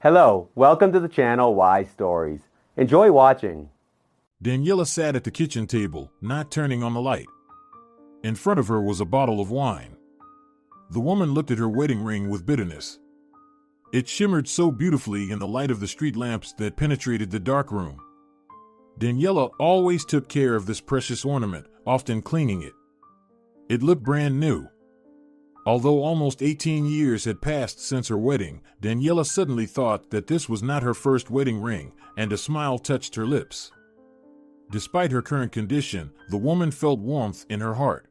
Hello, welcome to the channel Why Stories. Enjoy watching. Daniela sat at the kitchen table, not turning on the light. In front of her was a bottle of wine. The woman looked at her wedding ring with bitterness. It shimmered so beautifully in the light of the street lamps that penetrated the dark room. Daniela always took care of this precious ornament, often cleaning it. It looked brand new. Although almost 18 years had passed since her wedding, Daniela suddenly thought that this was not her first wedding ring, and a smile touched her lips. Despite her current condition, the woman felt warmth in her heart.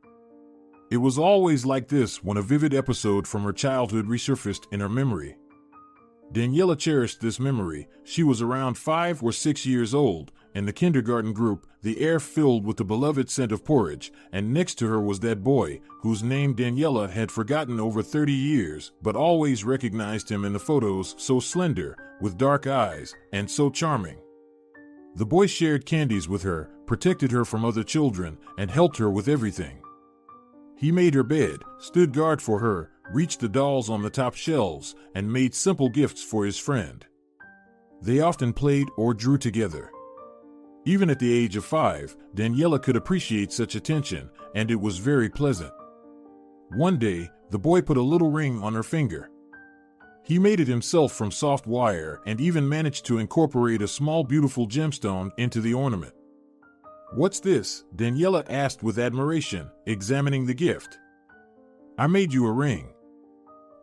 It was always like this when a vivid episode from her childhood resurfaced in her memory. Daniela cherished this memory. She was around 5 or 6 years old. In the kindergarten group, the air filled with the beloved scent of porridge, and next to her was that boy, whose name Daniela had forgotten over 30 years, but always recognized him in the photos, so slender, with dark eyes, and so charming. The boy shared candies with her, protected her from other children, and helped her with everything. He made her bed, stood guard for her, reached the dolls on the top shelves, and made simple gifts for his friend. They often played or drew together. Even at the age of 5, Daniela could appreciate such attention, and it was very pleasant. One day, the boy put a little ring on her finger. He made it himself from soft wire and even managed to incorporate a small beautiful gemstone into the ornament. "What's this?" Daniela asked with admiration, examining the gift. "I made you a ring.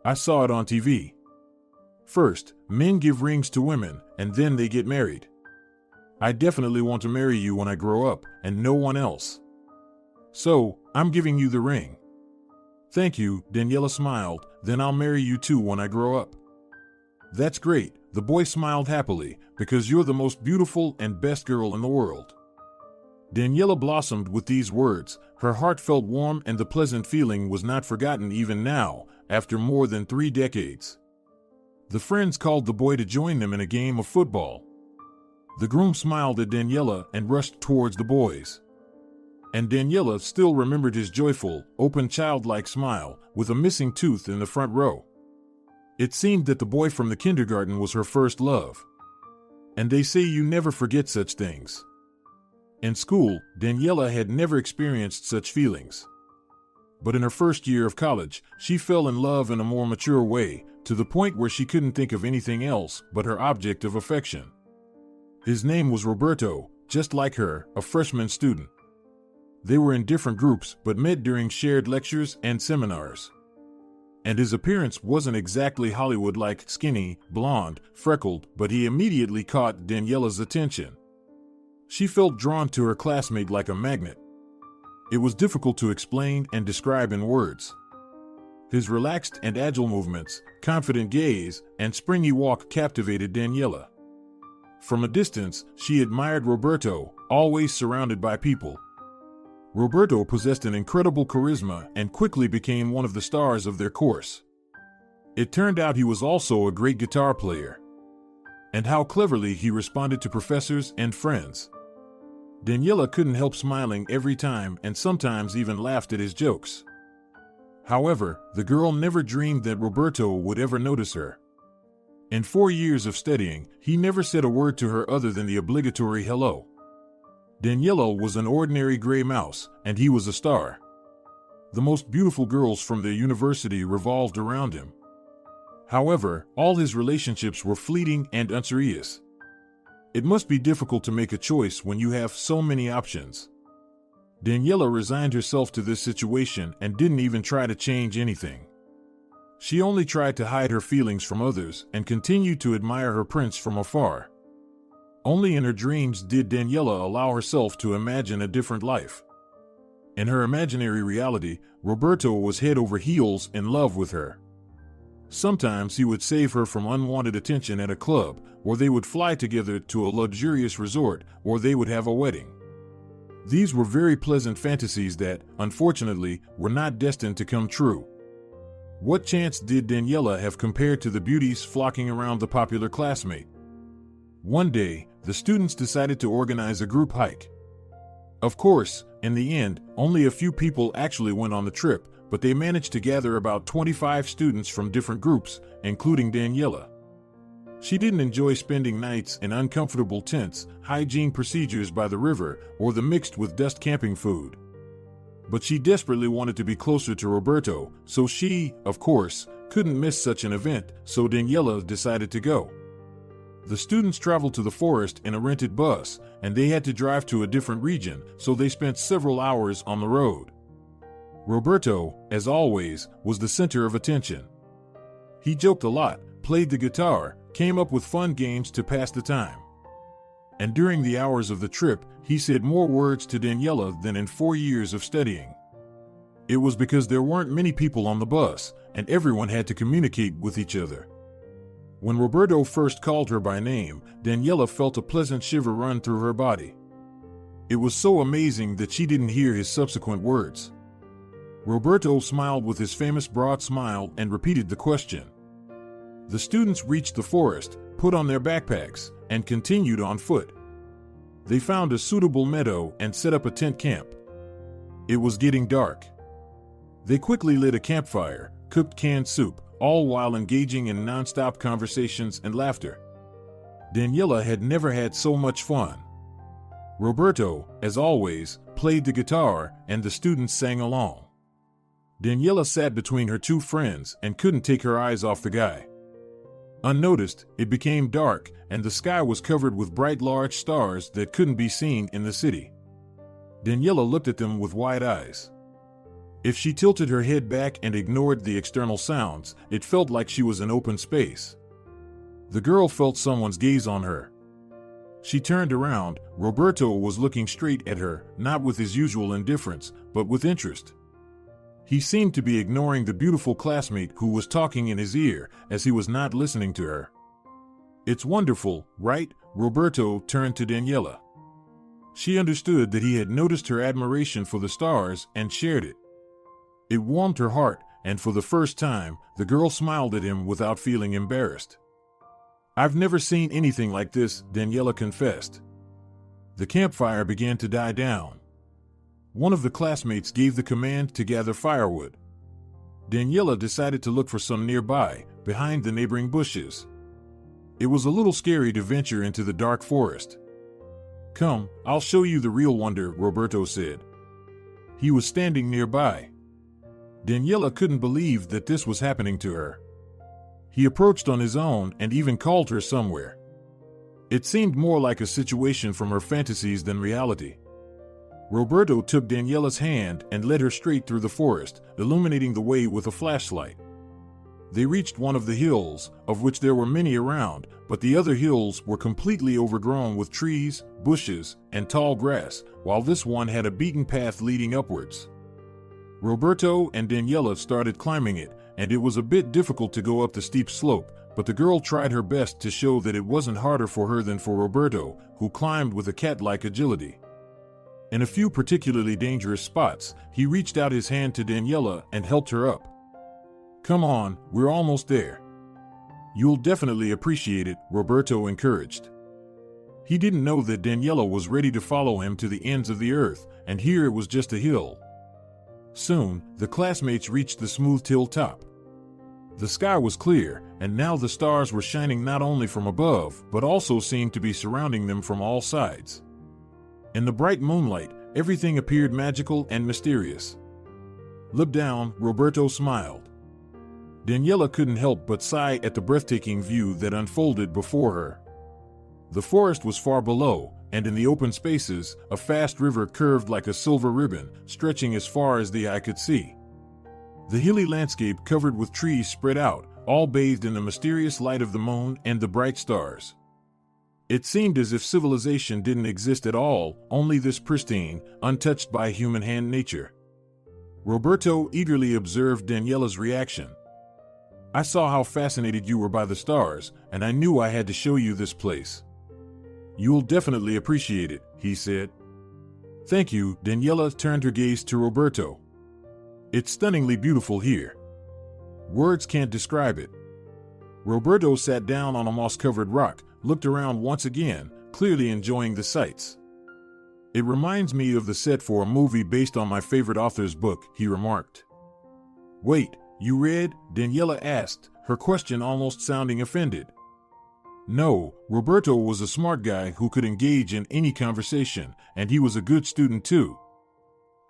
I saw it on TV. First, men give rings to women, and then they get married. I definitely want to marry you when I grow up, and no one else. So, I'm giving you the ring." "Thank you," Daniela smiled, "then I'll marry you too when I grow up." "That's great," the boy smiled happily, "because you're the most beautiful and best girl in the world." Daniela blossomed with these words. Her heart felt warm, and the pleasant feeling was not forgotten even now, after more than 3 decades. The friends called the boy to join them in a game of football. The groom smiled at Daniela and rushed towards the boys. And Daniela still remembered his joyful, open childlike smile, with a missing tooth in the front row. It seemed that the boy from the kindergarten was her first love. And they say you never forget such things. In school, Daniela had never experienced such feelings. But in her first year of college, she fell in love in a more mature way, to the point where she couldn't think of anything else but her object of affection. His name was Roberto, just like her, a freshman student. They were in different groups but met during shared lectures and seminars. And his appearance wasn't exactly Hollywood-like, skinny, blonde, freckled, but he immediately caught Daniela's attention. She felt drawn to her classmate like a magnet. It was difficult to explain and describe in words. His relaxed and agile movements, confident gaze, and springy walk captivated Daniela. From a distance, she admired Roberto, always surrounded by people. Roberto possessed an incredible charisma and quickly became one of the stars of their course. It turned out he was also a great guitar player. And how cleverly he responded to professors and friends. Daniela couldn't help smiling every time and sometimes even laughed at his jokes. However, the girl never dreamed that Roberto would ever notice her. In 4 years of studying, he never said a word to her other than the obligatory hello. Daniela was an ordinary gray mouse, and he was a star. The most beautiful girls from the university revolved around him. However, all his relationships were fleeting and unserious. It must be difficult to make a choice when you have so many options. Daniela resigned herself to this situation and didn't even try to change anything. She only tried to hide her feelings from others and continued to admire her prince from afar. Only in her dreams did Daniela allow herself to imagine a different life. In her imaginary reality, Roberto was head over heels in love with her. Sometimes he would save her from unwanted attention at a club, or they would fly together to a luxurious resort, or they would have a wedding. These were very pleasant fantasies that, unfortunately, were not destined to come true. What chance did Daniela have compared to the beauties flocking around the popular classmate? One day, the students decided to organize a group hike. Of course, in the end, only a few people actually went on the trip, but they managed to gather about 25 students from different groups, including Daniela. She didn't enjoy spending nights in uncomfortable tents, hygiene procedures by the river, or the mixed with dust camping food. But she desperately wanted to be closer to Roberto, so she, of course, couldn't miss such an event, so Daniela decided to go. The students traveled to the forest in a rented bus, and they had to drive to a different region, so they spent several hours on the road. Roberto, as always, was the center of attention. He joked a lot, played the guitar, came up with fun games to pass the time. And during the hours of the trip, he said more words to Daniela than in 4 years of studying. It was because there weren't many people on the bus, and everyone had to communicate with each other. When Roberto first called her by name, Daniela felt a pleasant shiver run through her body. It was so amazing that she didn't hear his subsequent words. Roberto smiled with his famous broad smile and repeated the question. The students reached the forest, put on their backpacks, and continued on foot. They found a suitable meadow and set up a tent camp. It was getting dark. They quickly lit a campfire, cooked canned soup, all while engaging in non-stop conversations and laughter. Daniela had never had so much fun. Roberto, as always, played the guitar, and the students sang along. Daniela sat between her two friends and couldn't take her eyes off the guy. Unnoticed, it became dark, and the sky was covered with bright large stars that couldn't be seen in the city. Daniela looked at them with wide eyes. If she tilted her head back and ignored the external sounds, it felt like she was in open space. The girl felt someone's gaze on her. She turned around. Roberto was looking straight at her, not with his usual indifference, but with interest. He seemed to be ignoring the beautiful classmate who was talking in his ear, as he was not listening to her. "It's wonderful, right?" Roberto turned to Daniela. She understood that he had noticed her admiration for the stars and shared it. It warmed her heart, and for the first time, the girl smiled at him without feeling embarrassed. "I've never seen anything like this," Daniela confessed. The campfire began to die down. One of the classmates gave the command to gather firewood. Daniela decided to look for some nearby, behind the neighboring bushes. It was a little scary to venture into the dark forest. "Come, I'll show you the real wonder," Roberto said. He was standing nearby. Daniela couldn't believe that this was happening to her. He approached on his own and even called her somewhere. It seemed more like a situation from her fantasies than reality. Roberto took Daniela's hand and led her straight through the forest, illuminating the way with a flashlight. They reached one of the hills, of which there were many around, but the other hills were completely overgrown with trees, bushes, and tall grass, while this one had a beaten path leading upwards. Roberto and Daniela started climbing it, and it was a bit difficult to go up the steep slope, but the girl tried her best to show that it wasn't harder for her than for Roberto, who climbed with a cat-like agility. In a few particularly dangerous spots, he reached out his hand to Daniela and helped her up. "Come on, we're almost there." "You'll definitely appreciate it," Roberto encouraged. He didn't know that Daniela was ready to follow him to the ends of the earth, and here it was just a hill. Soon, the classmates reached the smooth hilltop. The sky was clear, and now the stars were shining not only from above, but also seemed to be surrounding them from all sides. In the bright moonlight, everything appeared magical and mysterious. "Look down," Roberto smiled. Daniela couldn't help but sigh at the breathtaking view that unfolded before her. The forest was far below, and in the open spaces, a fast river curved like a silver ribbon, stretching as far as the eye could see. The hilly landscape covered with trees spread out, all bathed in the mysterious light of the moon and the bright stars. It seemed as if civilization didn't exist at all, only this pristine, untouched by human hand nature. Roberto eagerly observed Daniela's reaction. "I saw how fascinated you were by the stars, and I knew I had to show you this place. You'll definitely appreciate it," he said. "Thank you." Daniela turned her gaze to Roberto. "It's stunningly beautiful here. Words can't describe it." Roberto sat down on a moss-covered rock, looked around once again, clearly enjoying the sights. "It reminds me of the set for a movie based on my favorite author's book," he remarked. "Wait, you read?" Daniela asked, her question almost sounding offended. No, Roberto was a smart guy who could engage in any conversation, and he was a good student too.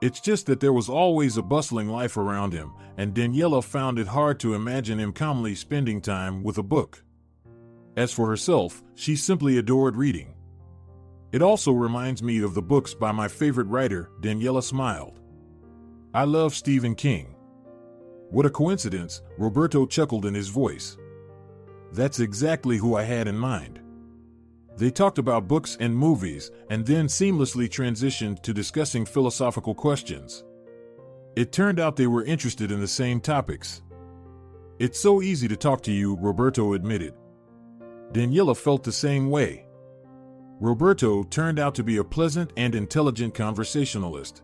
It's just that there was always a bustling life around him, and Daniela found it hard to imagine him calmly spending time with a book. As for herself, she simply adored reading. It also reminds me of the books by my favorite writer, Daniela smiled. I love Stephen King. What a coincidence, Roberto chuckled in his voice. That's exactly who I had in mind. They talked about books and movies, and then seamlessly transitioned to discussing philosophical questions. It turned out they were interested in the same topics. It's so easy to talk to you, Roberto admitted. Daniela felt the same way. Roberto turned out to be a pleasant and intelligent conversationalist.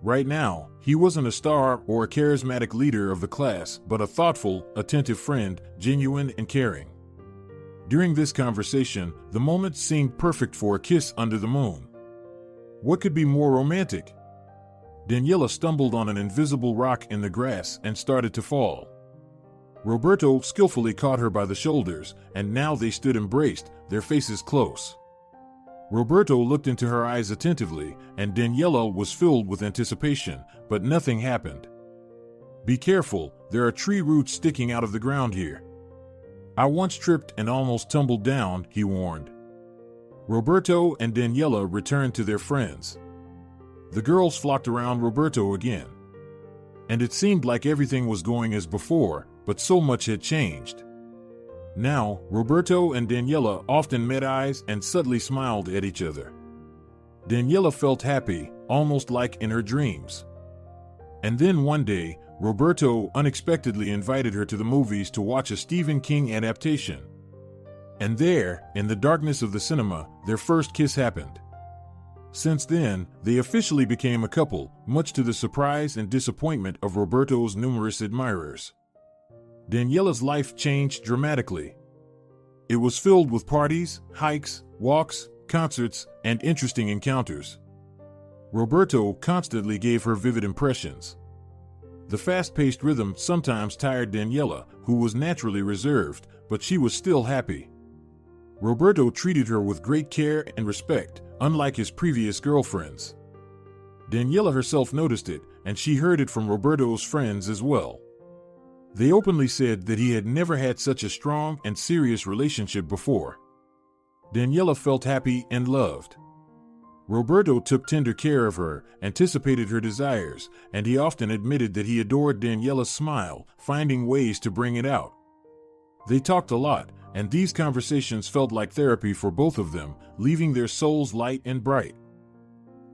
Right now, he wasn't a star or a charismatic leader of the class, but a thoughtful, attentive friend, genuine and caring. During this conversation, the moment seemed perfect for a kiss under the moon. What could be more romantic? Daniela stumbled on an invisible rock in the grass and started to fall. Roberto skillfully caught her by the shoulders, and now they stood embraced, their faces close. Roberto looked into her eyes attentively, and Daniela was filled with anticipation, but nothing happened. Be careful, there are tree roots sticking out of the ground here. I once tripped and almost tumbled down, he warned. Roberto and Daniela returned to their friends. The girls flocked around Roberto again. And it seemed like everything was going as before, but so much had changed. Now, Roberto and Daniela often met eyes and subtly smiled at each other. Daniela felt happy, almost like in her dreams. And then one day, Roberto unexpectedly invited her to the movies to watch a Stephen King adaptation. And there, in the darkness of the cinema, their first kiss happened. Since then, they officially became a couple, much to the surprise and disappointment of Roberto's numerous admirers. Daniela's life changed dramatically. It was filled with parties, hikes, walks, concerts, and interesting encounters. Roberto constantly gave her vivid impressions. The fast-paced rhythm sometimes tired Daniela, who was naturally reserved, but she was still happy. Roberto treated her with great care and respect, unlike his previous girlfriends. Daniela herself noticed it, and she heard it from Roberto's friends as well. They openly said that he had never had such a strong and serious relationship before. Daniela felt happy and loved. Roberto took tender care of her, anticipated her desires, and he often admitted that he adored Daniela's smile, finding ways to bring it out. They talked a lot, and these conversations felt like therapy for both of them, leaving their souls light and bright.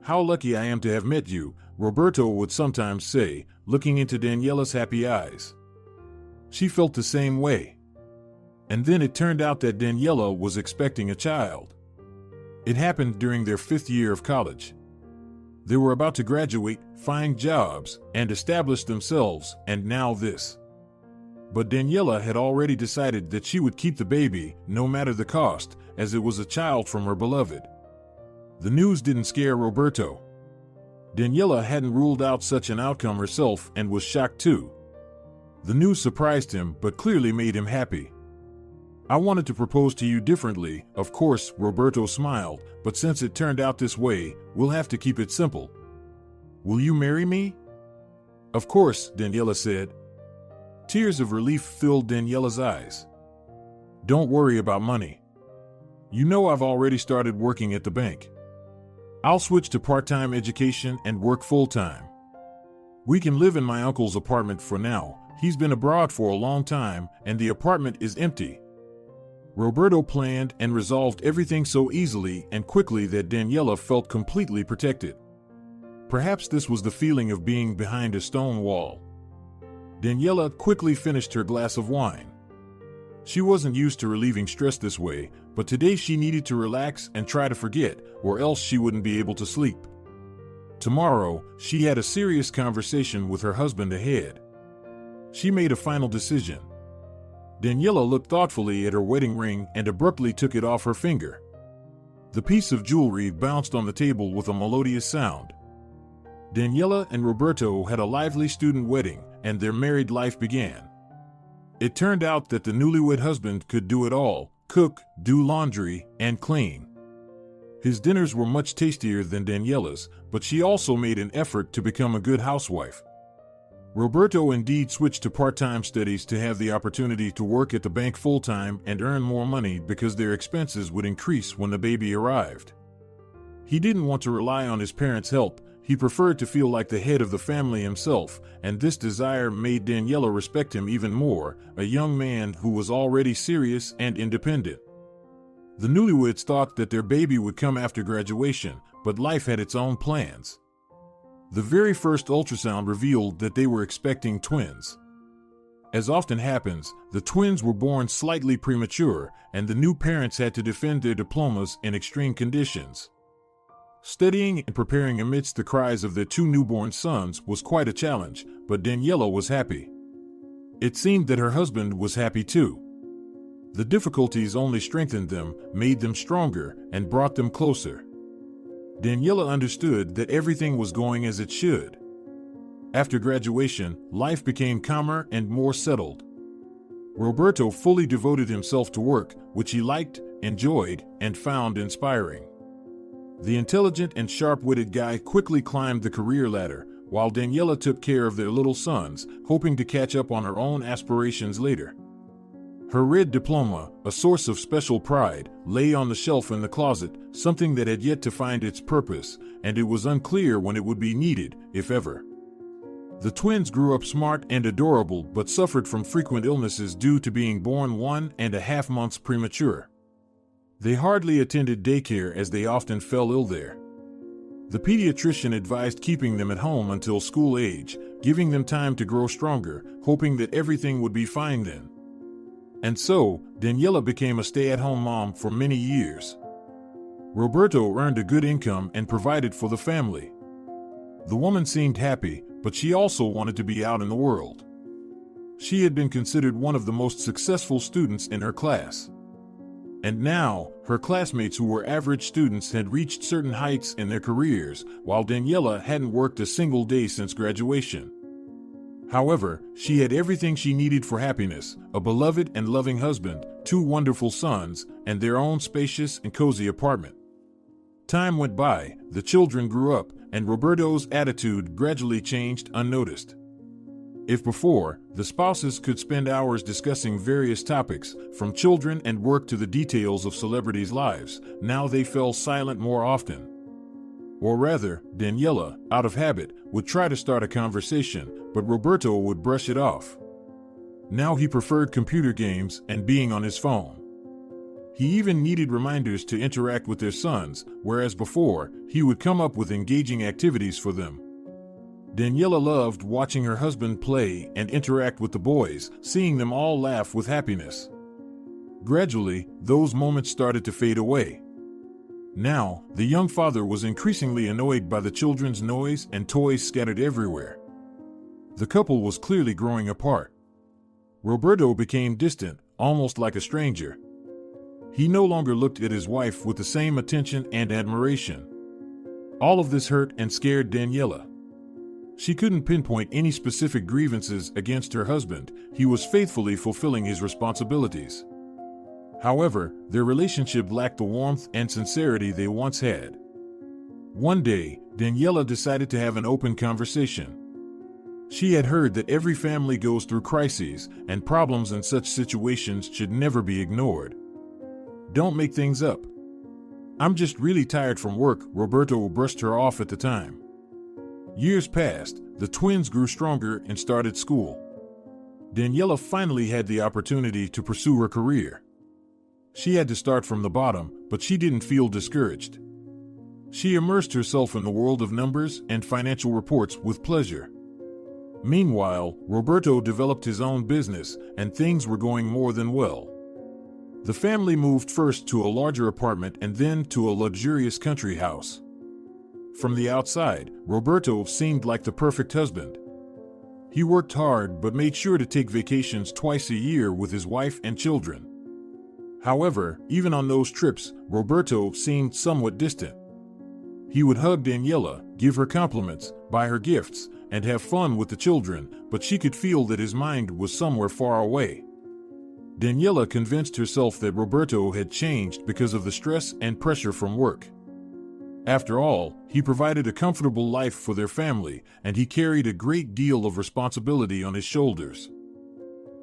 How lucky I am to have met you, Roberto would sometimes say, looking into Daniela's happy eyes. She felt the same way. And then it turned out that Daniela was expecting a child. It happened during their 5th year of college. They were about to graduate, find jobs, and establish themselves, and now this. But Daniela had already decided that she would keep the baby, no matter the cost, as it was a child from her beloved. The news didn't scare Roberto. Daniela hadn't ruled out such an outcome herself and was shocked too. The news surprised him, but clearly made him happy. I wanted to propose to you differently, of course, Roberto smiled, but since it turned out this way, we'll have to keep it simple. Will you marry me? Of course, Daniela said. Tears of relief filled Daniela's eyes. Don't worry about money. You know I've already started working at the bank. I'll switch to part-time education and work full-time. We can live in my uncle's apartment for now. He's been abroad for a long time, and the apartment is empty. Roberto planned and resolved everything so easily and quickly that Daniela felt completely protected. Perhaps this was the feeling of being behind a stone wall. Daniela quickly finished her glass of wine. She wasn't used to relieving stress this way, but today she needed to relax and try to forget, or else she wouldn't be able to sleep. Tomorrow, she had a serious conversation with her husband ahead. She made a final decision. Daniela looked thoughtfully at her wedding ring and abruptly took it off her finger. The piece of jewelry bounced on the table with a melodious sound. Daniela and Roberto had a lively student wedding, and their married life began. It turned out that the newlywed husband could do it all, cook, do laundry, and clean. His dinners were much tastier than Daniela's, but she also made an effort to become a good housewife. Roberto indeed switched to part-time studies to have the opportunity to work at the bank full-time and earn more money because their expenses would increase when the baby arrived. He didn't want to rely on his parents' help. He preferred to feel like the head of the family himself, and this desire made Daniela respect him even more, a young man who was already serious and independent. The newlyweds thought that their baby would come after graduation, but life had its own plans. The very first ultrasound revealed that they were expecting twins. As often happens, the twins were born slightly premature, and the new parents had to defend their diplomas in extreme conditions. Studying and preparing amidst the cries of their two newborn sons was quite a challenge, but Daniela was happy. It seemed that her husband was happy too. The difficulties only strengthened them, made them stronger, and brought them closer. Daniela understood that everything was going as it should. After graduation, life became calmer and more settled. Roberto fully devoted himself to work, which he liked, enjoyed, and found inspiring. The intelligent and sharp-witted guy quickly climbed the career ladder, while Daniela took care of their little sons, hoping to catch up on her own aspirations later. Her red diploma, a source of special pride, lay on the shelf in the closet, something that had yet to find its purpose, and it was unclear when it would be needed, if ever. The twins grew up smart and adorable but suffered from frequent illnesses due to being born 1.5 months premature. They hardly attended daycare as they often fell ill there. The pediatrician advised keeping them at home until school age, giving them time to grow stronger, hoping that everything would be fine then. And so, Daniela became a stay-at-home mom for many years. Roberto earned a good income and provided for the family. The woman seemed happy, but she also wanted to be out in the world. She had been considered one of the most successful students in her class. And now, her classmates who were average students had reached certain heights in their careers, while Daniela hadn't worked a single day since graduation. However, she had everything she needed for happiness: a beloved and loving husband, two wonderful sons, and their own spacious and cozy apartment. Time went by, the children grew up, and Roberto's attitude gradually changed unnoticed. If before, the spouses could spend hours discussing various topics, from children and work to the details of celebrities' lives, now they fell silent more often. Or rather, Daniela, out of habit, would try to start a conversation, but Roberto would brush it off. Now he preferred computer games and being on his phone. He even needed reminders to interact with their sons, whereas before, he would come up with engaging activities for them. Daniela loved watching her husband play and interact with the boys, seeing them all laugh with happiness. Gradually, those moments started to fade away. Now, the young father was increasingly annoyed by the children's noise and toys scattered everywhere. The couple was clearly growing apart. Roberto became distant, almost like a stranger. He no longer looked at his wife with the same attention and admiration. All of this hurt and scared Daniela. She couldn't pinpoint any specific grievances against her husband. He was faithfully fulfilling his responsibilities. However, their relationship lacked the warmth and sincerity they once had. One day, Daniela decided to have an open conversation. She had heard that every family goes through crises, and problems in such situations should never be ignored. "Don't make things up. I'm just really tired from work," Roberto brushed her off at the time. Years passed, the twins grew stronger and started school. Daniela finally had the opportunity to pursue her career. She had to start from the bottom, but she didn't feel discouraged. She immersed herself in the world of numbers and financial reports with pleasure. Meanwhile, Roberto developed his own business, and things were going more than well. The family moved first to a larger apartment and then to a luxurious country house. From the outside, Roberto seemed like the perfect husband. He worked hard but made sure to take vacations twice a year with his wife and children. However, even on those trips, Roberto seemed somewhat distant. He would hug Daniela, give her compliments, buy her gifts, and have fun with the children, but she could feel that his mind was somewhere far away. Daniela convinced herself that Roberto had changed because of the stress and pressure from work. After all, he provided a comfortable life for their family, and he carried a great deal of responsibility on his shoulders.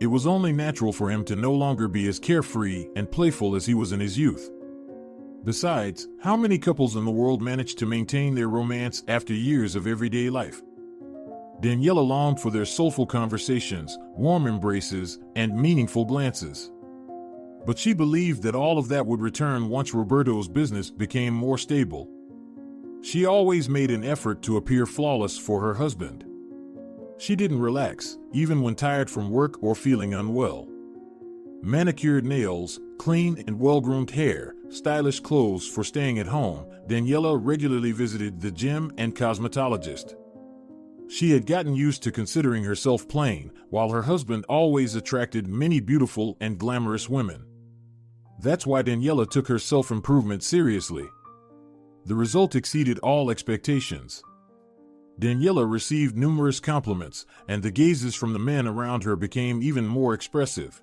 It was only natural for him to no longer be as carefree and playful as he was in his youth. Besides, how many couples in the world manage to maintain their romance after years of everyday life? Daniela longed for their soulful conversations, warm embraces, and meaningful glances. But she believed that all of that would return once Roberto's business became more stable. She always made an effort to appear flawless for her husband. She didn't relax, even when tired from work or feeling unwell. Manicured nails, clean and well-groomed hair, stylish clothes for staying at home, Daniela regularly visited the gym and cosmetologist. She had gotten used to considering herself plain, while her husband always attracted many beautiful and glamorous women. That's why Daniela took her self-improvement seriously. The result exceeded all expectations. Daniela received numerous compliments, and the gazes from the men around her became even more expressive.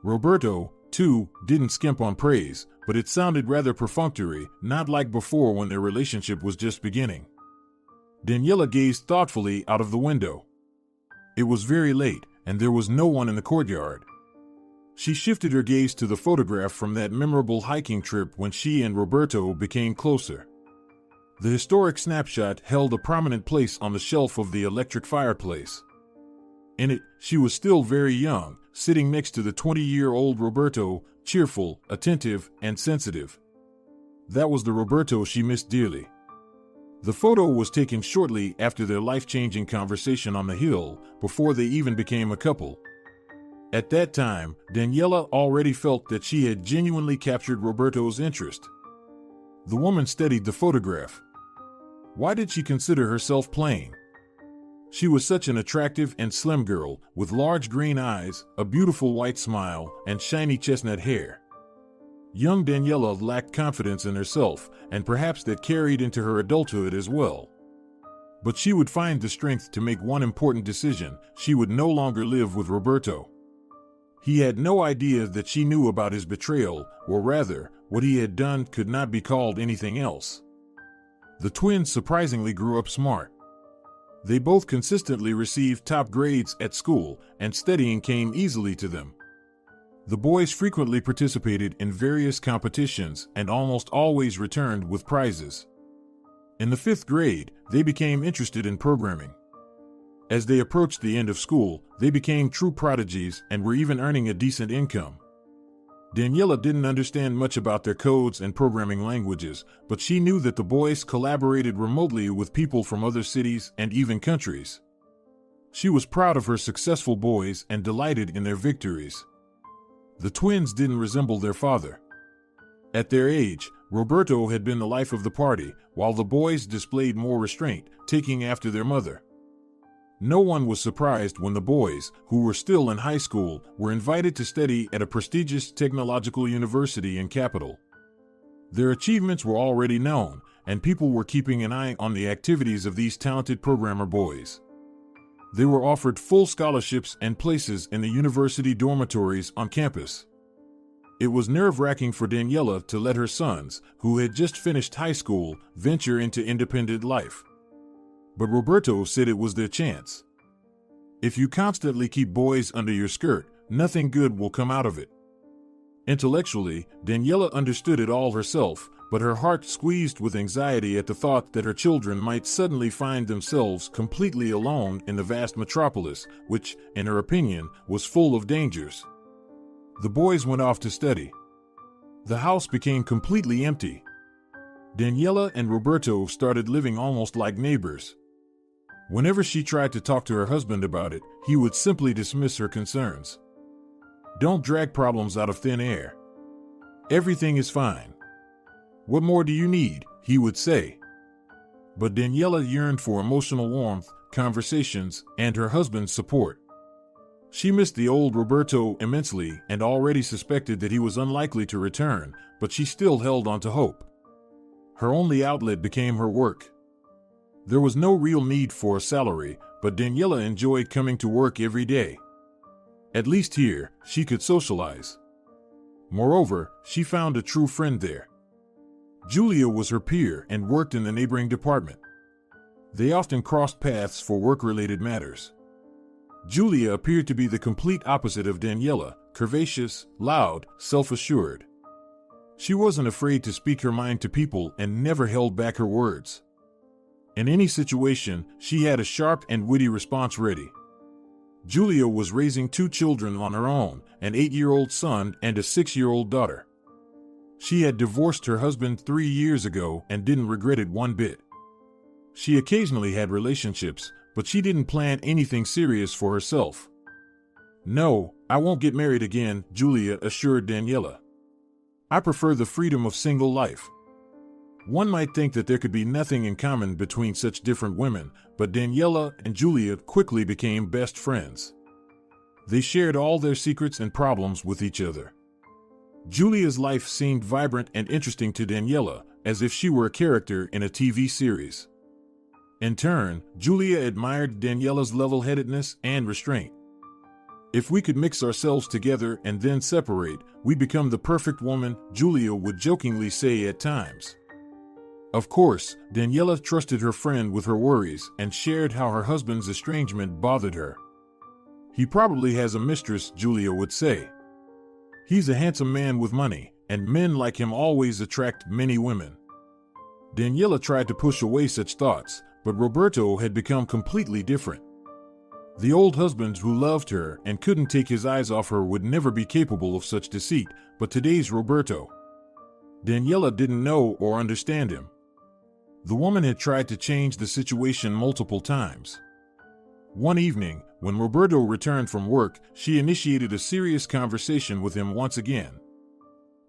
Roberto, too, didn't skimp on praise, but it sounded rather perfunctory, not like before when their relationship was just beginning. Daniela gazed thoughtfully out of the window. It was very late, and there was no one in the courtyard. She shifted her gaze to the photograph from that memorable hiking trip when she and Roberto became closer. The historic snapshot held a prominent place on the shelf of the electric fireplace. In it, she was still very young, sitting next to the 20-year-old Roberto, cheerful, attentive, and sensitive. That was the Roberto she missed dearly. The photo was taken shortly after their life-changing conversation on the hill, before they even became a couple. At that time, Daniela already felt that she had genuinely captured Roberto's interest. The woman studied the photograph. Why did she consider herself plain? She was such an attractive and slim girl, with large green eyes, a beautiful white smile, and shiny chestnut hair. Young Daniela lacked confidence in herself, and perhaps that carried into her adulthood as well. But she would find the strength to make one important decision: she would no longer live with Roberto. He had no idea that she knew about his betrayal, or rather, what he had done could not be called anything else. The twins surprisingly grew up smart. They both consistently received top grades at school, and studying came easily to them. The boys frequently participated in various competitions and almost always returned with prizes. In the 5th grade, they became interested in programming. As they approached the end of school, they became true prodigies and were even earning a decent income. Daniela didn't understand much about their codes and programming languages, but she knew that the boys collaborated remotely with people from other cities and even countries. She was proud of her successful boys and delighted in their victories. The twins didn't resemble their father. At their age, Roberto had been the life of the party, while the boys displayed more restraint, taking after their mother. No one was surprised when the boys, who were still in high school, were invited to study at a prestigious technological university in capital. Their achievements were already known, and people were keeping an eye on the activities of these talented programmer boys. They were offered full scholarships and places in the university dormitories on campus. It was nerve-wracking for Daniela to let her sons, who had just finished high school, venture into independent life. But Roberto said it was their chance. If you constantly keep boys under your skirt, nothing good will come out of it. Intellectually, Daniela understood it all herself, but her heart squeezed with anxiety at the thought that her children might suddenly find themselves completely alone in the vast metropolis, which, in her opinion, was full of dangers. The boys went off to study. The house became completely empty. Daniela and Roberto started living almost like neighbors. Whenever she tried to talk to her husband about it, he would simply dismiss her concerns. "Don't drag problems out of thin air. Everything is fine. What more do you need?" he would say. But Daniela yearned for emotional warmth, conversations, and her husband's support. She missed the old Roberto immensely and already suspected that he was unlikely to return, but she still held on to hope. Her only outlet became her work. There was no real need for a salary, but Daniela enjoyed coming to work every day. At least here, she could socialize. Moreover, she found a true friend there. Julia was her peer and worked in the neighboring department. They often crossed paths for work-related matters. Julia appeared to be the complete opposite of Daniela, curvaceous, loud, self-assured. She wasn't afraid to speak her mind to people and never held back her words. In any situation, she had a sharp and witty response ready. Julia was raising 2 children on her own, an 8-year-old son and a 6-year-old daughter. She had divorced her husband 3 years ago and didn't regret it one bit. She occasionally had relationships, but she didn't plan anything serious for herself. "No, I won't get married again," Julia assured Daniela. "I prefer the freedom of single life." One might think that there could be nothing in common between such different women, but Daniela and Julia quickly became best friends. They shared all their secrets and problems with each other. Julia's life seemed vibrant and interesting to Daniela, as if she were a character in a TV series. In turn, Julia admired Daniela's level-headedness and restraint. "If we could mix ourselves together and then separate, we'd become the perfect woman," Julia would jokingly say at times. Of course, Daniela trusted her friend with her worries and shared how her husband's estrangement bothered her. "He probably has a mistress," Julia would say. "He's a handsome man with money, and men like him always attract many women." Daniela tried to push away such thoughts, but Roberto had become completely different. The old husband who loved her and couldn't take his eyes off her would never be capable of such deceit, but today's Roberto. Daniela didn't know or understand him. The woman had tried to change the situation multiple times. One evening, when Roberto returned from work, she initiated a serious conversation with him once again.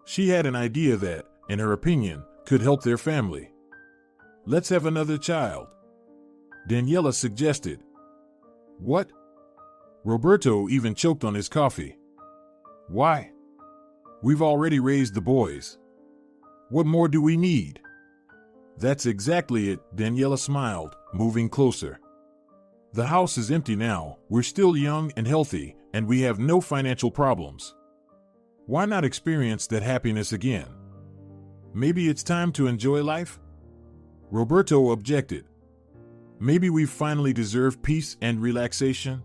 She had an idea that, in her opinion, could help their family. "Let's have another child," Daniela suggested. "What?" Roberto even choked on his coffee. "Why? We've already raised the boys. What more do we need?" "That's exactly it," Daniela smiled, moving closer. "The house is empty now, we're still young and healthy, and we have no financial problems. Why not experience that happiness again? Maybe it's time to enjoy life?" Roberto objected. "Maybe we've finally deserved peace and relaxation?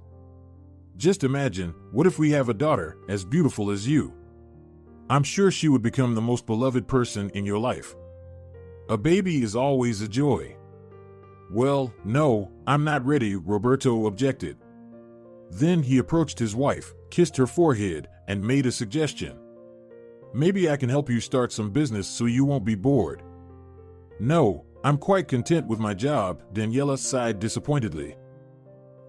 Just imagine, what if we have a daughter as beautiful as you? I'm sure she would become the most beloved person in your life. A baby is always a joy." "Well, no, I'm not ready," Roberto objected. Then he approached his wife, kissed her forehead, and made a suggestion. "Maybe I can help you start some business so you won't be bored." "No, I'm quite content with my job," Daniela sighed disappointedly.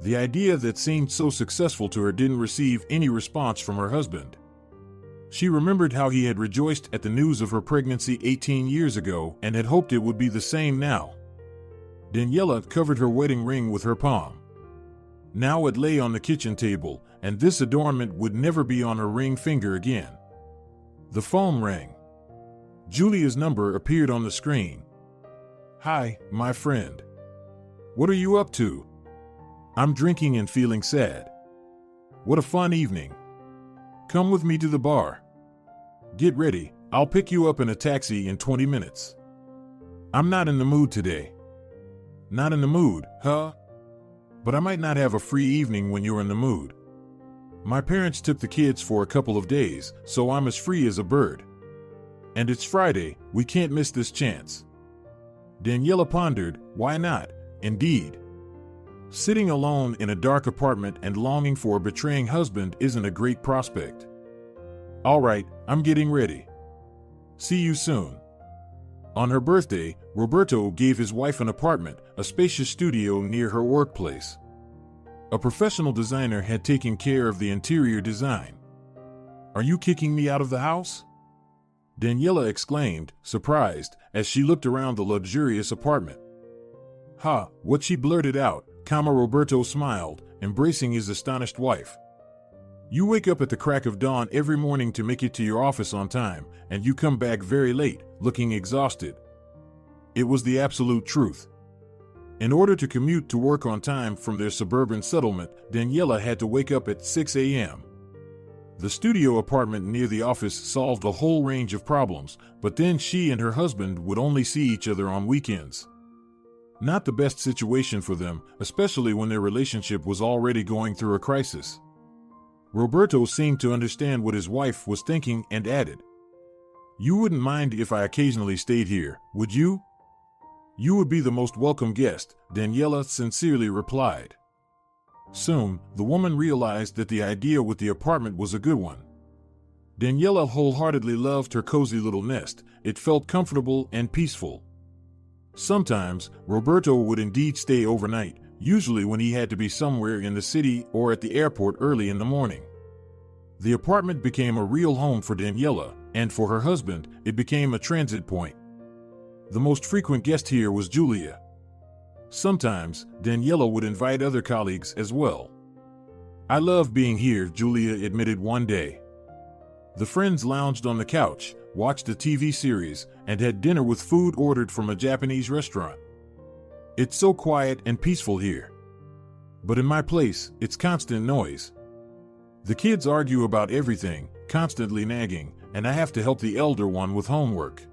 The idea that seemed so successful to her didn't receive any response from her husband. She remembered how he had rejoiced at the news of her pregnancy 18 years ago and had hoped it would be the same now. Daniela covered her wedding ring with her palm. Now it lay on the kitchen table, and this adornment would never be on her ring finger again. The phone rang. Julia's number appeared on the screen. "Hi, my friend. What are you up to?" "I'm drinking and feeling sad." "What a fun evening. Come with me to the bar." "Get ready, I'll pick you up in a taxi in 20 minutes. "I'm not in the mood today." "Not in the mood, huh? But I might not have a free evening when you're in the mood. My parents took the kids for a couple of days, so I'm as free as a bird. And it's Friday, we can't miss this chance." Daniela pondered, why not, indeed? Sitting alone in a dark apartment and longing for a betraying husband isn't a great prospect. "All right, I'm getting ready. See you soon." On her birthday, Roberto gave his wife an apartment, a spacious studio near her workplace. A professional designer had taken care of the interior design. "Are you kicking me out of the house?" Daniela exclaimed, surprised, as she looked around the luxurious apartment. "Ha," what she blurted out, Roberto smiled, embracing his astonished wife. "You wake up at the crack of dawn every morning to make it to your office on time, and you come back very late, looking exhausted." It was the absolute truth. In order to commute to work on time from their suburban settlement, Daniela had to wake up at 6 a.m. The studio apartment near the office solved a whole range of problems, but then she and her husband would only see each other on weekends. Not the best situation for them, especially when their relationship was already going through a crisis. Roberto seemed to understand what his wife was thinking and added, "You wouldn't mind if I occasionally stayed here, would you?" "You would be the most welcome guest," Daniela sincerely replied. Soon, the woman realized that the idea with the apartment was a good one. Daniela wholeheartedly loved her cozy little nest. It felt comfortable and peaceful. Sometimes, Roberto would indeed stay overnight, usually when he had to be somewhere in the city or at the airport early in the morning. The apartment became a real home for Daniela, and for her husband, it became a transit point. The most frequent guest here was Julia. Sometimes, Daniela would invite other colleagues as well. "I love being here," Julia admitted one day. The friends lounged on the couch, watched a TV series, and had dinner with food ordered from a Japanese restaurant. "It's so quiet and peaceful here. But in my place, it's constant noise. The kids argue about everything, constantly nagging, and I have to help the elder one with homework.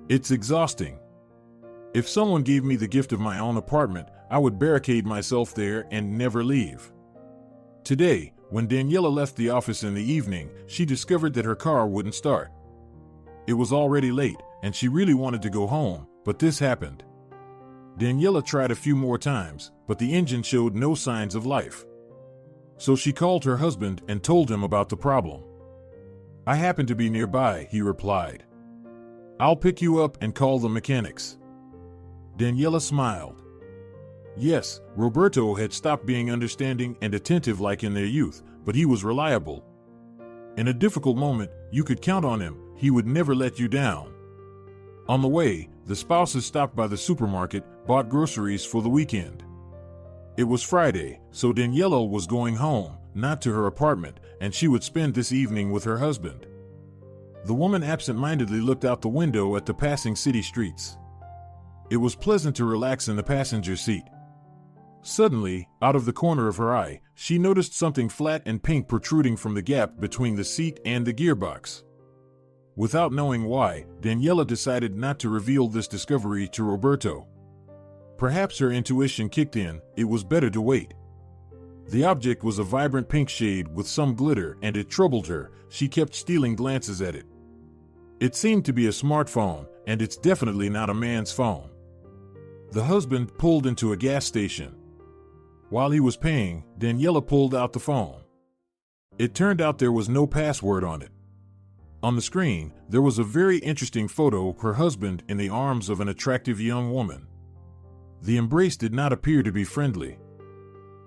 It's exhausting. If someone gave me the gift of my own apartment, I would barricade myself there and never leave." Today, when Daniela left the office in the evening, she discovered that her car wouldn't start. It was already late, and she really wanted to go home, but this happened. Daniela tried a few more times, but the engine showed no signs of life. So she called her husband and told him about the problem. "I happen to be nearby," he replied. "I'll pick you up and call the mechanics." Daniela smiled. Yes, Roberto had stopped being understanding and attentive like in their youth, but he was reliable. In a difficult moment, you could count on him. He would never let you down. On the way, the spouses stopped by the supermarket, bought groceries for the weekend. It was Friday, so Daniela was going home, not to her apartment, and she would spend this evening with her husband. The woman absent-mindedly looked out the window at the passing city streets. It was pleasant to relax in the passenger seat. Suddenly, out of the corner of her eye, she noticed something flat and pink protruding from the gap between the seat and the gearbox. Without knowing why, Daniela decided not to reveal this discovery to Roberto. Perhaps her intuition kicked in. It was better to wait. The object was a vibrant pink shade with some glitter, and it troubled her. She kept stealing glances at it. It seemed to be a smartphone, and it's definitely not a man's phone. The husband pulled into a gas station. While he was paying, Daniela pulled out the phone. It turned out there was no password on it. On the screen, there was a very interesting photo of her husband in the arms of an attractive young woman. The embrace did not appear to be friendly.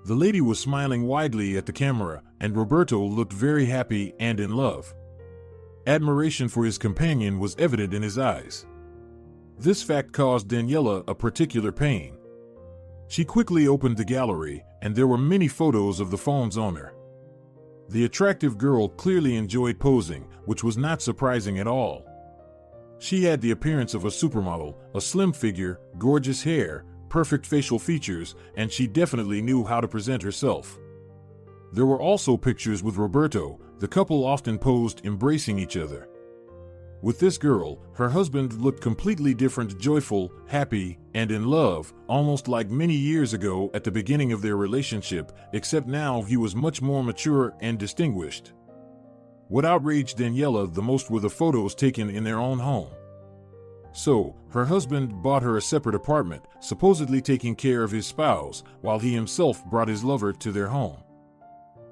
The lady was smiling widely at the camera, and Roberto looked very happy and in love. Admiration for his companion was evident in his eyes. This fact caused Daniela a particular pain. She quickly opened the gallery, and there were many photos of the phone's owner. The attractive girl clearly enjoyed posing, which was not surprising at all. She had the appearance of a supermodel, a slim figure, gorgeous hair, perfect facial features, and she definitely knew how to present herself. There were also pictures with Roberto. The couple often posed embracing each other. With this girl, her husband looked completely different, joyful, happy, and in love, almost like many years ago at the beginning of their relationship, except now he was much more mature and distinguished. What outraged Daniela the most were the photos taken in their own home. So, her husband bought her a separate apartment, supposedly taking care of his spouse, while he himself brought his lover to their home.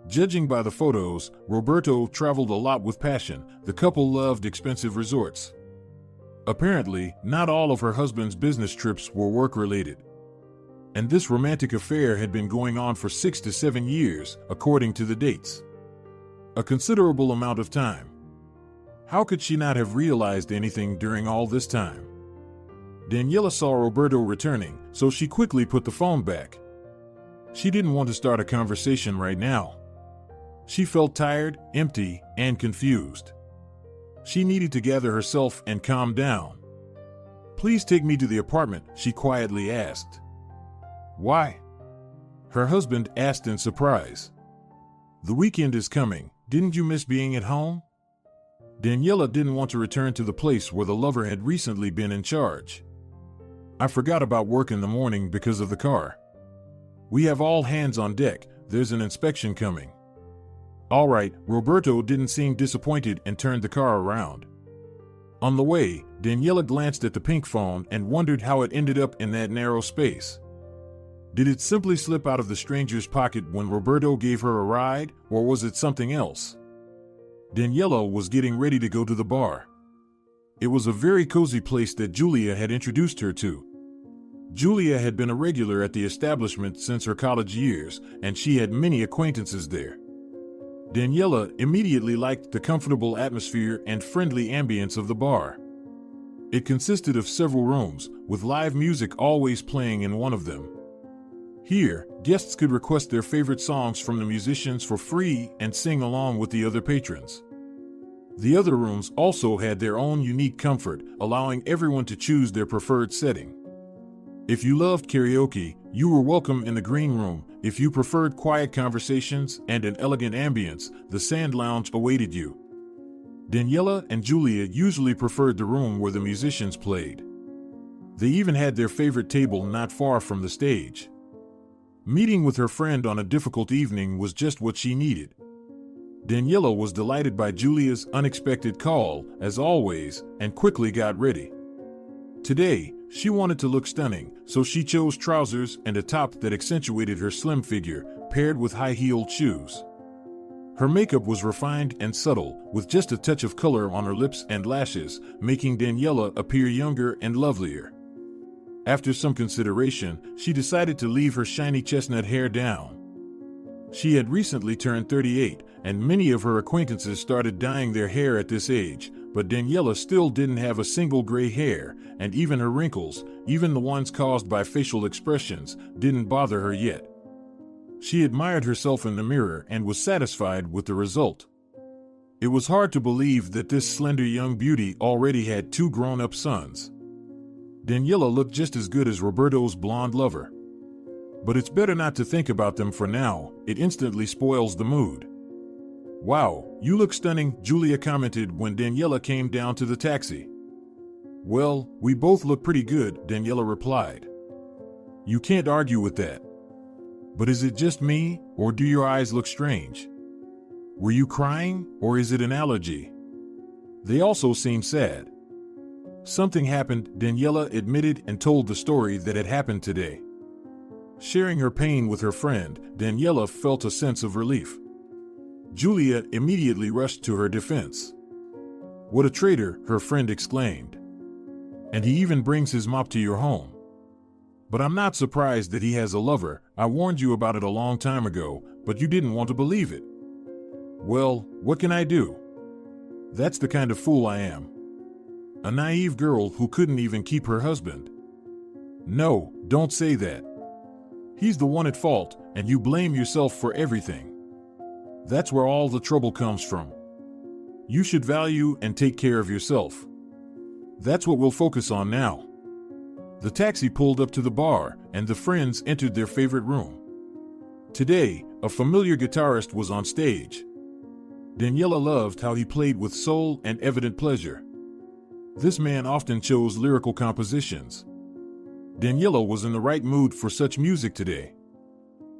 Judging by the photos, Roberto traveled a lot with passion. The couple loved expensive resorts. Apparently, not all of her husband's business trips were work-related. And this romantic affair had been going on for 6 to 7 years, according to the dates. A considerable amount of time. How could she not have realized anything during all this time? Daniela saw Roberto returning, so she quickly put the phone back. She didn't want to start a conversation right now. She felt tired, empty, and confused. She needed to gather herself and calm down. "Please take me to the apartment," she quietly asked. "Why?" her husband asked in surprise. "The weekend is coming. didn't you miss being at home?" Daniela didn't want to return to the place where the lover had recently been in charge. "I forgot about work in the morning because of the car. We have all hands on deck, there's an inspection coming." "All right." Roberto didn't seem disappointed and turned the car around. On the way, Daniela glanced at the pink phone and wondered how it ended up in that narrow space. Did it simply slip out of the stranger's pocket when Roberto gave her a ride, or was it something else? Daniela was getting ready to go to the bar. It was a very cozy place that Julia had introduced her to. Julia had been a regular at the establishment since her college years, and she had many acquaintances there. Daniela immediately liked the comfortable atmosphere and friendly ambience of the bar. It consisted of several rooms, with live music always playing in one of them. Here, guests could request their favorite songs from the musicians for free and sing along with the other patrons. The other rooms also had their own unique comfort, allowing everyone to choose their preferred setting. If you loved karaoke, you were welcome in the green room. If you preferred quiet conversations and an elegant ambience, the sand lounge awaited you. Daniela and Julia usually preferred the room where the musicians played. They even had their favorite table not far from the stage. Meeting with her friend on a difficult evening was just what she needed. Daniela was delighted by Julia's unexpected call, as always, and quickly got ready. Today, she wanted to look stunning, so she chose trousers and a top that accentuated her slim figure, paired with high-heeled shoes. Her makeup was refined and subtle, with just a touch of color on her lips and lashes, making Daniela appear younger and lovelier. After some consideration, she decided to leave her shiny chestnut hair down. She had recently turned 38, and many of her acquaintances started dyeing their hair at this age, but Daniela still didn't have a single gray hair, and even her wrinkles, even the ones caused by facial expressions, didn't bother her yet. She admired herself in the mirror and was satisfied with the result. It was hard to believe that this slender young beauty already had 2 grown-up sons. Daniela looked just as good as Roberto's blonde lover. But it's better not to think about them for now, it instantly spoils the mood. "Wow, you look stunning," Julia commented when Daniela came down to the taxi. "Well, we both look pretty good," Daniela replied. "You can't argue with that. But is it just me, or do your eyes look strange? Were you crying, or is it an allergy? They also seem sad." "Something happened," Daniela admitted and told the story that had happened today. Sharing her pain with her friend, Daniela felt a sense of relief. Julia immediately rushed to her defense. "What a traitor," her friend exclaimed. "And he even brings his mop to your home. But I'm not surprised that he has a lover. I warned you about it a long time ago, but you didn't want to believe it." "Well, what can I do? That's the kind of fool I am. A naive girl who couldn't even keep her husband." "No, don't say that. He's the one at fault, and you blame yourself for everything. That's where all the trouble comes from. You should value and take care of yourself. That's what we'll focus on now." The taxi pulled up to the bar, and the friends entered their favorite room. Today, a familiar guitarist was on stage. Daniela loved how he played with soul and evident pleasure. This man often chose lyrical compositions. Daniela was in the right mood for such music today.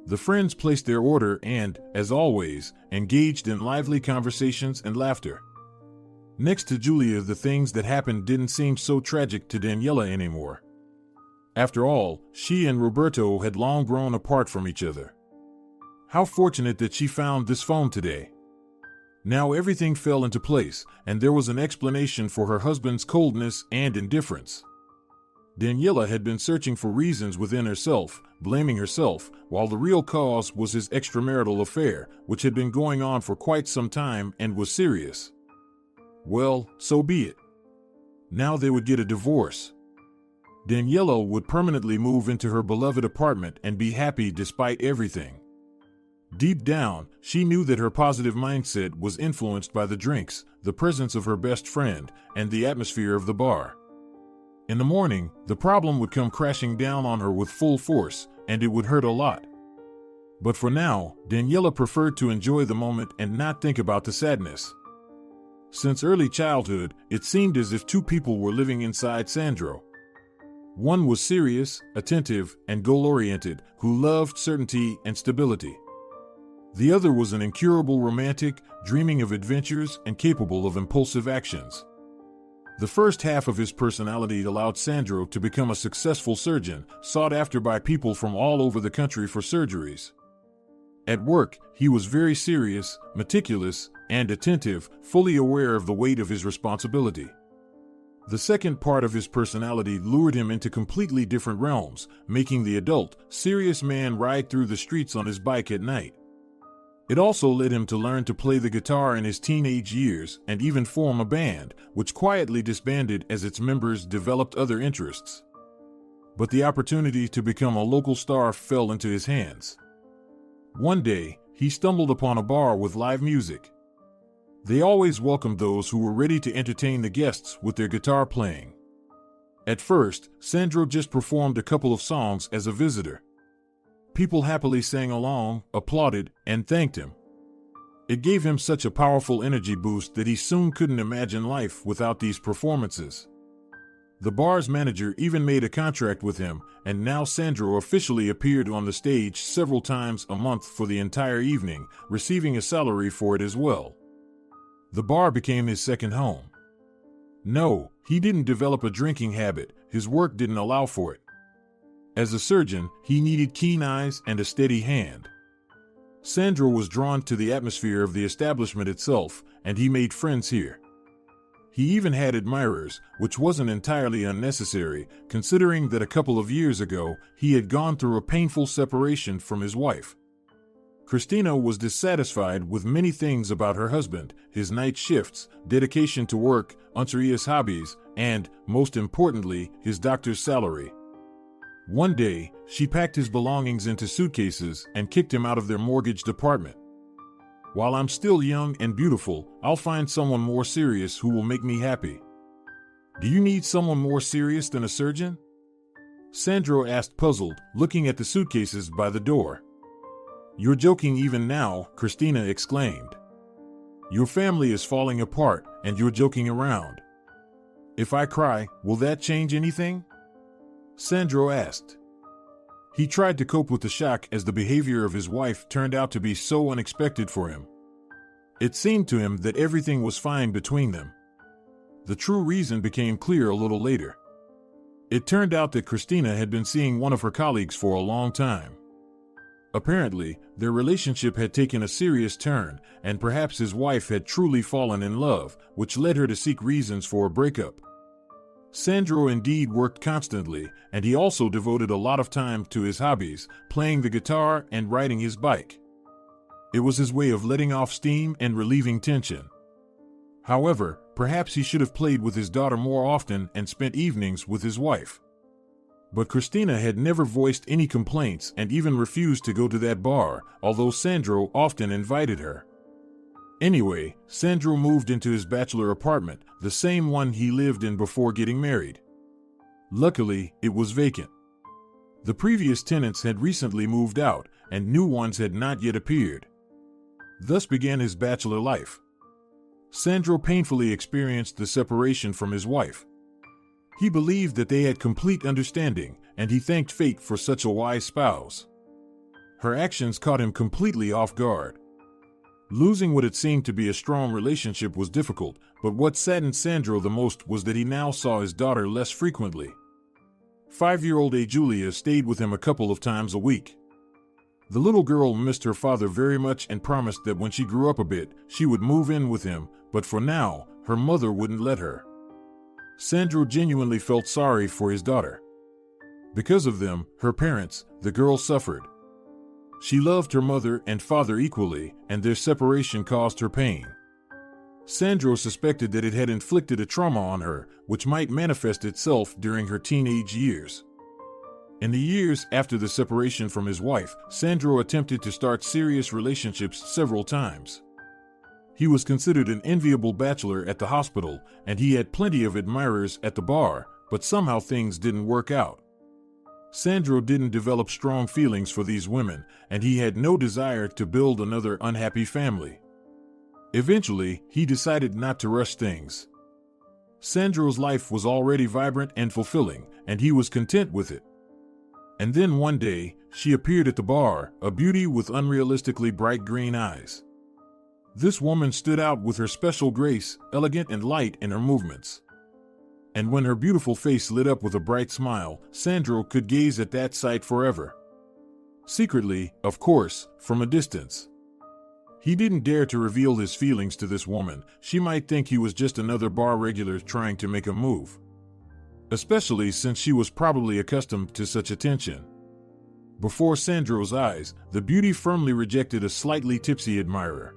The friends placed their order and, as always, engaged in lively conversations and laughter. Next to Julia, the things that happened didn't seem so tragic to Daniela anymore. After all, she and Roberto had long grown apart from each other. How fortunate that she found this phone today. Now everything fell into place, and there was an explanation for her husband's coldness and indifference. Daniela had been searching for reasons within herself, blaming herself, while the real cause was his extramarital affair, which had been going on for quite some time and was serious. Well, so be it. Now they would get a divorce. Daniela would permanently move into her beloved apartment and be happy despite everything. Deep down, she knew that her positive mindset was influenced by the drinks, the presence of her best friend, and the atmosphere of the bar. In the morning, the problem would come crashing down on her with full force, and it would hurt a lot. But for now, Daniela preferred to enjoy the moment and not think about the sadness. Since early childhood, it seemed as if two people were living inside Sandro. One was serious, attentive, and goal-oriented, who loved certainty and stability. The other was an incurable romantic, dreaming of adventures and capable of impulsive actions. The first half of his personality allowed Sandro to become a successful surgeon, sought after by people from all over the country for surgeries. At work, he was very serious, meticulous, and attentive, fully aware of the weight of his responsibility. The second part of his personality lured him into completely different realms, making the adult, serious man ride through the streets on his bike at night. It also led him to learn to play the guitar in his teenage years and even form a band, which quietly disbanded as its members developed other interests. But the opportunity to become a local star fell into his hands. One day, he stumbled upon a bar with live music. They always welcomed those who were ready to entertain the guests with their guitar playing. At first, Sandro just performed a couple of songs as a visitor. People happily sang along, applauded, and thanked him. It gave him such a powerful energy boost that he soon couldn't imagine life without these performances. The bar's manager even made a contract with him, and now Sandro officially appeared on the stage several times a month for the entire evening, receiving a salary for it as well. The bar became his second home. No, he didn't develop a drinking habit, his work didn't allow for it. As a surgeon, he needed keen eyes and a steady hand. Sandro was drawn to the atmosphere of the establishment itself, and he made friends here. He even had admirers, which wasn't entirely unnecessary, considering that a couple of years ago, he had gone through a painful separation from his wife. Christina was dissatisfied with many things about her husband, his night shifts, dedication to work, unserious hobbies, and, most importantly, his doctor's salary. One day, she packed his belongings into suitcases and kicked him out of their mortgaged apartment. While I'm still young and beautiful, I'll find someone more serious who will make me happy. Do you need someone more serious than a surgeon? Sandro asked, puzzled, looking at the suitcases by the door. You're joking even now, Christina exclaimed. Your family is falling apart, and you're joking around. If I cry, will that change anything? Sandro asked. He tried to cope with the shock as the behavior of his wife turned out to be so unexpected for him. It seemed to him that everything was fine between them. The true reason became clear a little later. It turned out that Christina had been seeing one of her colleagues for a long time. Apparently, their relationship had taken a serious turn, and perhaps his wife had truly fallen in love, which led her to seek reasons for a breakup. Sandro indeed worked constantly, and he also devoted a lot of time to his hobbies, playing the guitar and riding his bike. It was his way of letting off steam and relieving tension. However, perhaps he should have played with his daughter more often and spent evenings with his wife. But Christina had never voiced any complaints and even refused to go to that bar, although Sandro often invited her. Anyway, Sandro moved into his bachelor apartment, the same one he lived in before getting married. Luckily, it was vacant. The previous tenants had recently moved out, and new ones had not yet appeared. Thus began his bachelor life. Sandro painfully experienced the separation from his wife. He believed that they had complete understanding, and he thanked fate for such a wise spouse. Her actions caught him completely off guard. Losing what had seemed to be a strong relationship was difficult, but what saddened Sandro the most was that he now saw his daughter less frequently. 5-year-old Julia stayed with him a couple of times a week. The little girl missed her father very much and promised that when she grew up a bit, she would move in with him, but for now, her mother wouldn't let her. Sandro genuinely felt sorry for his daughter. Because of them, her parents, the girl suffered. She loved her mother and father equally, and their separation caused her pain. Sandro suspected that it had inflicted a trauma on her, which might manifest itself during her teenage years. In the years after the separation from his wife, Sandro attempted to start serious relationships several times. He was considered an enviable bachelor at the hospital, and he had plenty of admirers at the bar, but somehow things didn't work out. Sandro didn't develop strong feelings for these women, and he had no desire to build another unhappy family. Eventually, he decided not to rush things. Sandro's life was already vibrant and fulfilling, and he was content with it. And then one day, she appeared at the bar, a beauty with unrealistically bright green eyes. This woman stood out with her special grace, elegant and light in her movements. And when her beautiful face lit up with a bright smile, Sandro could gaze at that sight forever. Secretly, of course, from a distance. He didn't dare to reveal his feelings to this woman. She might think he was just another bar regular trying to make a move. Especially since she was probably accustomed to such attention. Before Sandro's eyes, the beauty firmly rejected a slightly tipsy admirer.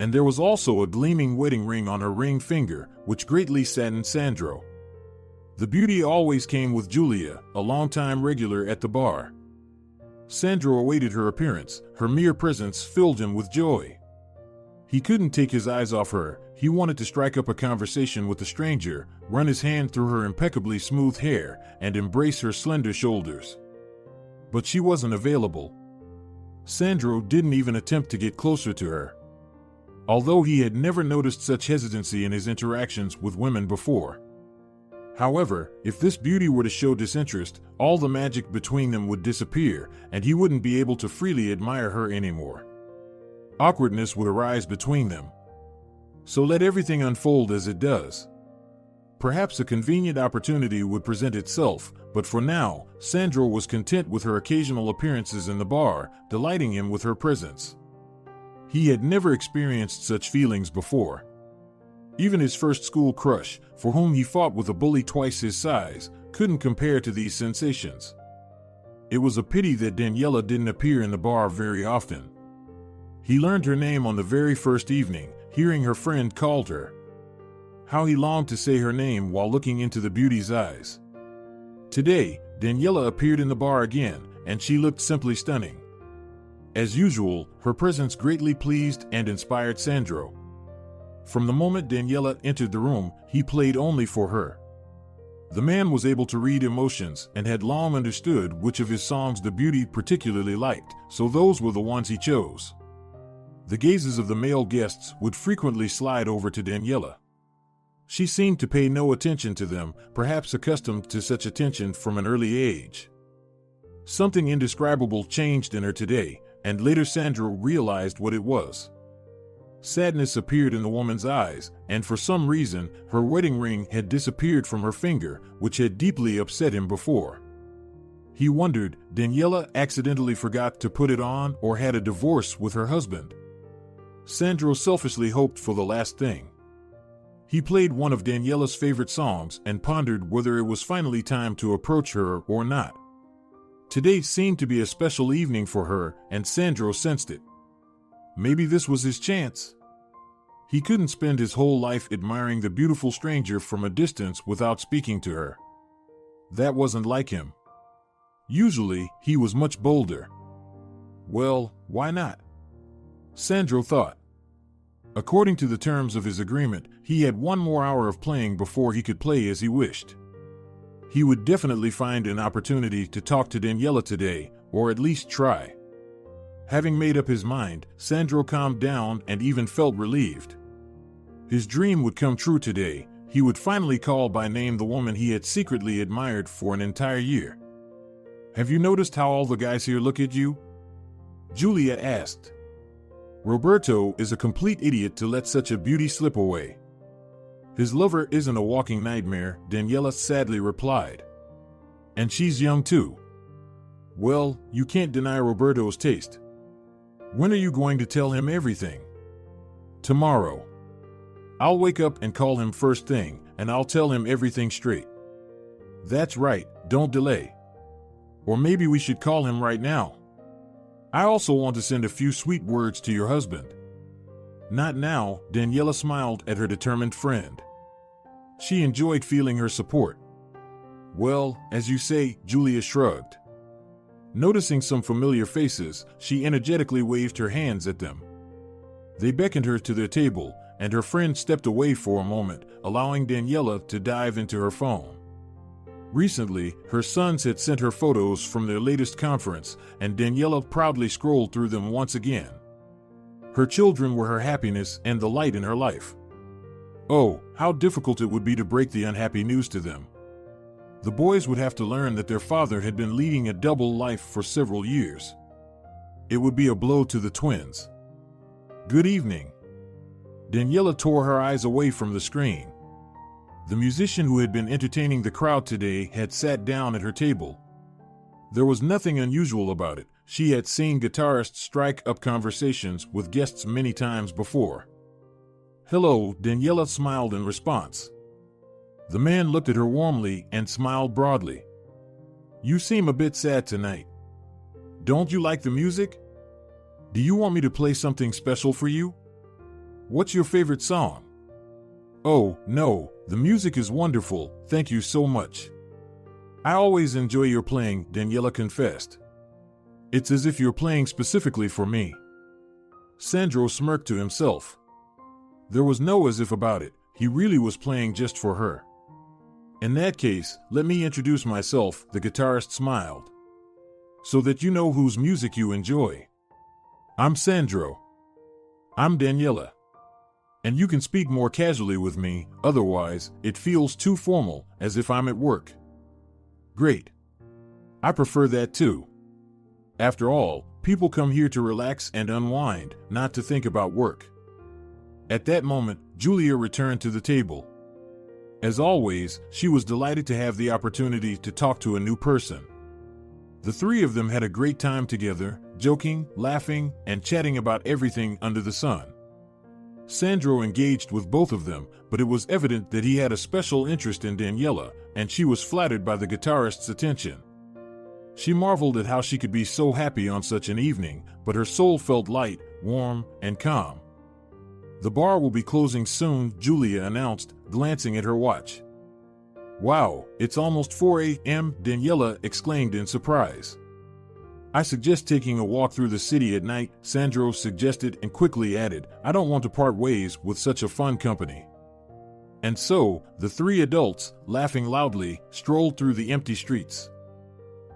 And there was also a gleaming wedding ring on her ring finger, which greatly saddened Sandro. The beauty always came with Julia, a longtime regular at the bar. Sandro awaited her appearance. Her mere presence filled him with joy. He couldn't take his eyes off her. He wanted to strike up a conversation with the stranger, run his hand through her impeccably smooth hair, and embrace her slender shoulders. But she wasn't available. Sandro didn't even attempt to get closer to her. Although he had never noticed such hesitancy in his interactions with women before. However, if this beauty were to show disinterest, all the magic between them would disappear, and he wouldn't be able to freely admire her anymore. Awkwardness would arise between them. So let everything unfold as it does. Perhaps a convenient opportunity would present itself, but for now, Sandro was content with her occasional appearances in the bar, delighting him with her presence. He had never experienced such feelings before. Even his first school crush, for whom he fought with a bully twice his size, couldn't compare to these sensations. It was a pity that Daniela didn't appear in the bar very often. He learned her name on the very first evening, hearing her friend called her. How he longed to say her name while looking into the beauty's eyes. Today, Daniela appeared in the bar again, and she looked simply stunning. As usual, her presence greatly pleased and inspired Sandro. From the moment Daniela entered the room, he played only for her. The man was able to read emotions and had long understood which of his songs the beauty particularly liked, so those were the ones he chose. The gazes of the male guests would frequently slide over to Daniela. She seemed to pay no attention to them, perhaps accustomed to such attention from an early age. Something indescribable changed in her today, and later Sandro realized what it was. Sadness appeared in the woman's eyes, and for some reason, her wedding ring had disappeared from her finger, which had deeply upset him before. He wondered, Daniela accidentally forgot to put it on or had a divorce with her husband. Sandro selfishly hoped for the last thing. He played one of Daniela's favorite songs and pondered whether it was finally time to approach her or not. Today seemed to be a special evening for her, and Sandro sensed it. Maybe this was his chance. He couldn't spend his whole life admiring the beautiful stranger from a distance without speaking to her. That wasn't like him. Usually, he was much bolder. Well, why not? Sandro thought. According to the terms of his agreement, he had 1 more hour of playing before he could play as he wished. He would definitely find an opportunity to talk to Daniela today, or at least try. Having made up his mind, Sandro calmed down and even felt relieved. His dream would come true today. He would finally call by name the woman he had secretly admired for an entire year. Have you noticed how all the guys here look at you? Julia asked. Roberto is a complete idiot to let such a beauty slip away. His lover isn't a walking nightmare, Daniela sadly replied. And she's young too. Well, you can't deny Roberto's taste. When are you going to tell him everything? Tomorrow. I'll wake up and call him first thing, and I'll tell him everything straight. That's right, don't delay. Or maybe we should call him right now. I also want to send a few sweet words to your husband. Not now, Daniela smiled at her determined friend. She enjoyed feeling her support. Well, as you say, Julia shrugged. Noticing some familiar faces, she energetically waved her hands at them. They beckoned her to their table, and her friend stepped away for a moment, allowing Daniela to dive into her phone. Recently, her sons had sent her photos from their latest conference, and Daniela proudly scrolled through them once again. Her children were her happiness and the light in her life. Oh, how difficult it would be to break the unhappy news to them. The boys would have to learn that their father had been leading a double life for several years. It would be a blow to the twins. Good evening. Daniela tore her eyes away from the screen. The musician who had been entertaining the crowd today had sat down at her table. There was nothing unusual about it. She had seen guitarists strike up conversations with guests many times before. Hello, Daniela smiled in response. The man looked at her warmly and smiled broadly. You seem a bit sad tonight. Don't you like the music? Do you want me to play something special for you? What's your favorite song? Oh, no, the music is wonderful, thank you so much. I always enjoy your playing, Daniela confessed. It's as if you're playing specifically for me. Sandro smirked to himself. There was no as if about it, he really was playing just for her. In that case, let me introduce myself, the guitarist smiled. So that you know whose music you enjoy. I'm Sandro. I'm Daniela. And you can speak more casually with me, otherwise, it feels too formal, as if I'm at work. Great. I prefer that too. After all, people come here to relax and unwind, not to think about work. At that moment, Julia returned to the table. As always, she was delighted to have the opportunity to talk to a new person. The three of them had a great time together, joking, laughing, and chatting about everything under the sun. Sandro engaged with both of them, but it was evident that he had a special interest in Daniela, and she was flattered by the guitarist's attention. She marveled at how she could be so happy on such an evening, but her soul felt light, warm, and calm. The bar will be closing soon, Julia announced, glancing at her watch. Wow, it's almost 4 a.m., Daniela exclaimed in surprise. I suggest taking a walk through the city at night, Sandro suggested and quickly added, I don't want to part ways with such a fun company. And so, the three adults, laughing loudly, strolled through the empty streets.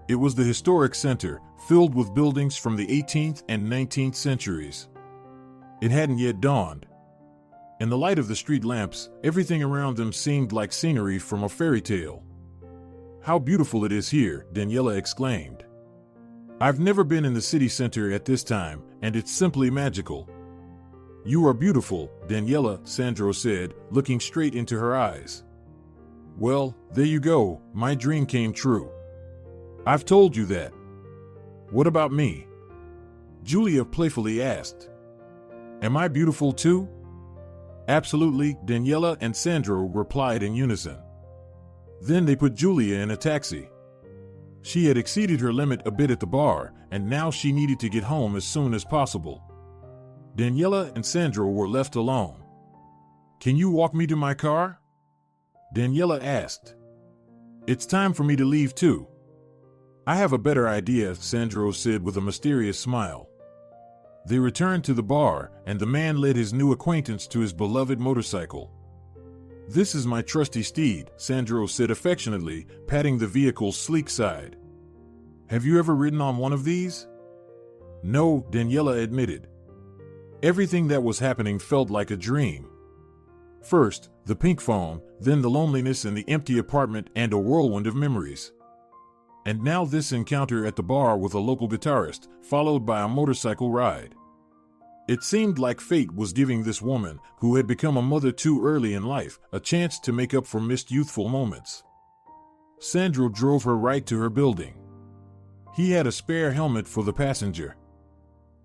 It was the historic center, filled with buildings from the 18th and 19th centuries. It hadn't yet dawned. In the light of the street lamps, everything around them seemed like scenery from a fairy tale. How beautiful it is here, Daniela exclaimed. I've never been in the city center at this time, and it's simply magical. You are beautiful, Daniela, Sandro said, looking straight into her eyes. Well, there you go, my dream came true. I've told you that. What about me? Julia playfully asked. Am I beautiful too? Absolutely, Daniela and Sandro replied in unison. Then they put Julia in a taxi. She had exceeded her limit a bit at the bar, and now she needed to get home as soon as possible. Daniela and Sandro were left alone. Can you walk me to my car? Daniela asked. It's time for me to leave too. I have a better idea, Sandro said with a mysterious smile. They returned to the bar, and the man led his new acquaintance to his beloved motorcycle. This is my trusty steed, Sandro said affectionately, patting the vehicle's sleek side. Have you ever ridden on one of these? No, Daniela admitted. Everything that was happening felt like a dream. First, the pink phone, then the loneliness in the empty apartment and a whirlwind of memories. And now this encounter at the bar with a local guitarist, followed by a motorcycle ride. It seemed like fate was giving this woman, who had become a mother too early in life, a chance to make up for missed youthful moments. Sandro drove her right to her building. He had a spare helmet for the passenger.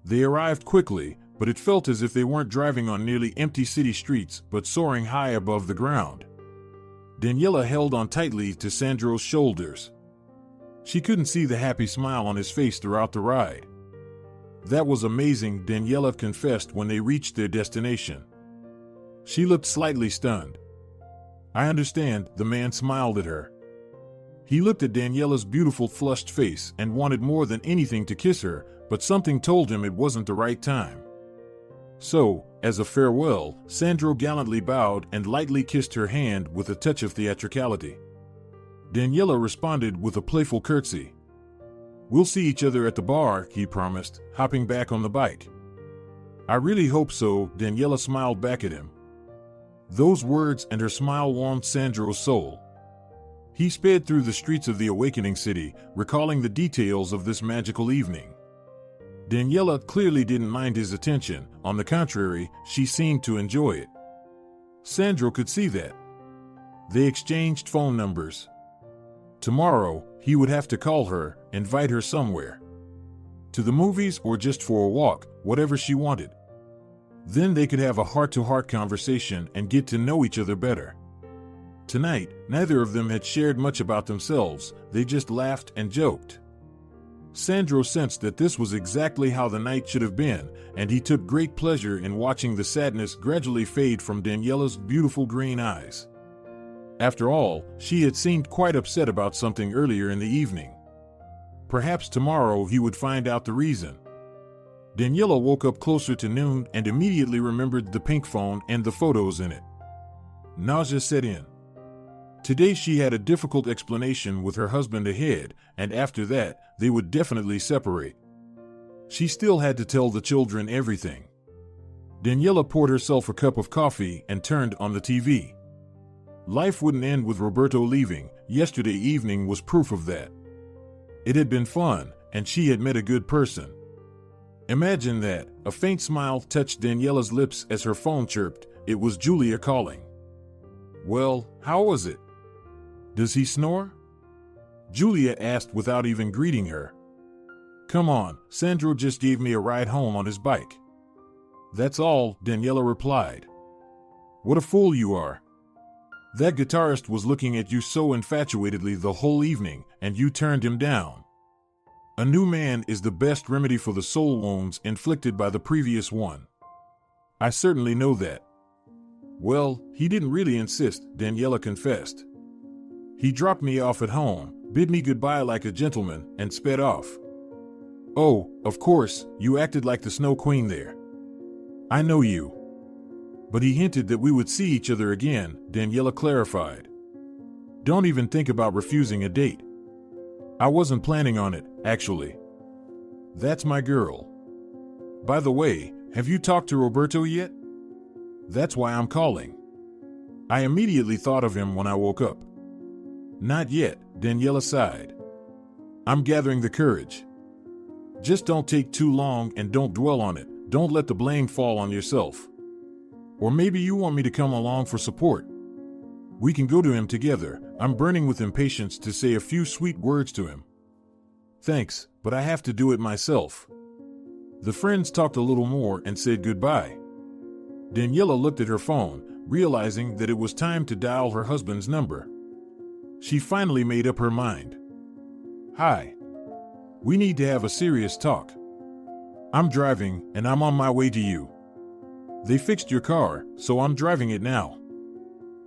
They arrived quickly, but it felt as if they weren't driving on nearly empty city streets, but soaring high above the ground. Daniela held on tightly to Sandro's shoulders. She couldn't see the happy smile on his face throughout the ride. That was amazing, Daniela confessed when they reached their destination. She looked slightly stunned. I understand, the man smiled at her. He looked at Daniela's beautiful flushed face and wanted more than anything to kiss her, but something told him it wasn't the right time. So, as a farewell, Sandro gallantly bowed and lightly kissed her hand with a touch of theatricality. Daniela responded with a playful curtsy. We'll see each other at the bar, he promised, hopping back on the bike. I really hope so, Daniela smiled back at him. Those words and her smile warmed Sandro's soul. He sped through the streets of the awakening city, recalling the details of this magical evening. Daniela clearly didn't mind his attention. On the contrary, she seemed to enjoy it. Sandro could see that. They exchanged phone numbers. Tomorrow, he would have to call her, invite her somewhere. To the movies or just for a walk, whatever she wanted. Then they could have a heart-to-heart conversation and get to know each other better. Tonight, neither of them had shared much about themselves, they just laughed and joked. Sandro sensed that this was exactly how the night should have been, and he took great pleasure in watching the sadness gradually fade from Daniela's beautiful green eyes. After all, she had seemed quite upset about something earlier in the evening. Perhaps tomorrow he would find out the reason. Daniela woke up closer to noon and immediately remembered the pink phone and the photos in it. Nausea set in. Today she had a difficult explanation with her husband ahead, and after that, they would definitely separate. She still had to tell the children everything. Daniela poured herself a cup of coffee and turned on the TV. Life wouldn't end with Roberto leaving. Yesterday evening was proof of that. It had been fun, and she had met a good person. Imagine that. A faint smile touched Daniela's lips as her phone chirped. It was Julia calling. Well, how was it? Does he snore? Julia asked without even greeting her. Come on, Sandro just gave me a ride home on his bike. That's all, Daniela replied. What a fool you are. That guitarist was looking at you so infatuatedly the whole evening, and you turned him down. A new man is the best remedy for the soul wounds inflicted by the previous one. I certainly know that. Well, he didn't really insist, Daniela confessed. He dropped me off at home, bid me goodbye like a gentleman, and sped off. Oh, of course, you acted like the Snow Queen there. I know you. But he hinted that we would see each other again, Daniela clarified. Don't even think about refusing a date. I wasn't planning on it, actually. That's my girl. By the way, have you talked to Roberto yet? That's why I'm calling. I immediately thought of him when I woke up. Not yet, Daniela sighed. I'm gathering the courage. Just don't take too long and don't dwell on it. Don't let the blame fall on yourself. Or maybe you want me to come along for support. We can go to him together. I'm burning with impatience to say a few sweet words to him. Thanks, but I have to do it myself. The friends talked a little more and said goodbye. Daniela looked at her phone, realizing that it was time to dial her husband's number. She finally made up her mind. Hi. We need to have a serious talk. I'm driving, and I'm on my way to you. They fixed your car, so I'm driving it now.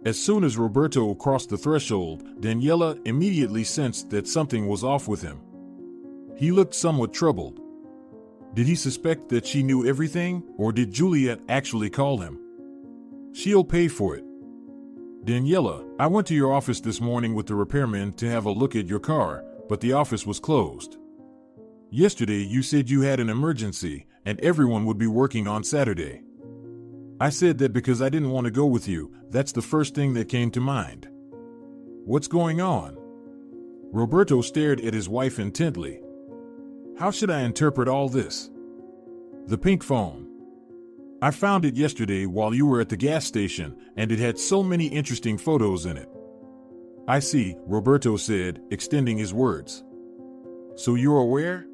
As soon as Roberto crossed the threshold, Daniela immediately sensed that something was off with him. He looked somewhat troubled. Did he suspect that she knew everything, or did Juliet actually call him? She'll pay for it. Daniela, I went to your office this morning with the repairman to have a look at your car, but the office was closed. Yesterday you said you had an emergency, and everyone would be working on Saturday. I said that because I didn't want to go with you. That's the first thing that came to mind. What's going on? Roberto stared at his wife intently. How should I interpret all this? The pink phone. I found it yesterday while you were at the gas station, and it had so many interesting photos in it. I see, Roberto said, extending his words. So you're aware?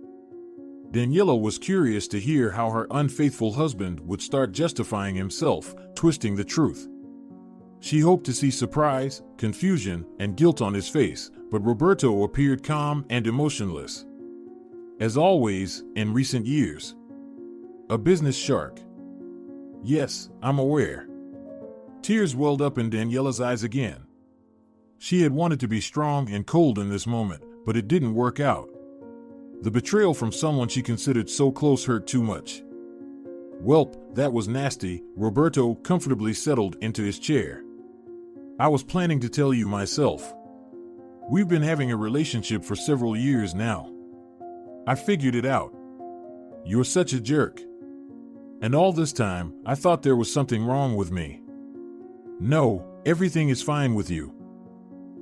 Daniela was curious to hear how her unfaithful husband would start justifying himself, twisting the truth. She hoped to see surprise, confusion, and guilt on his face, but Roberto appeared calm and emotionless. As always, in recent years. A business shark. Yes, I'm aware. Tears welled up in Daniela's eyes again. She had wanted to be strong and cold in this moment, but it didn't work out. The betrayal from someone she considered so close hurt too much. Welp, that was nasty. Roberto comfortably settled into his chair. I was planning to tell you myself. We've been having a relationship for several years now. I figured it out. You're such a jerk. And all this time, I thought there was something wrong with me. No, everything is fine with you.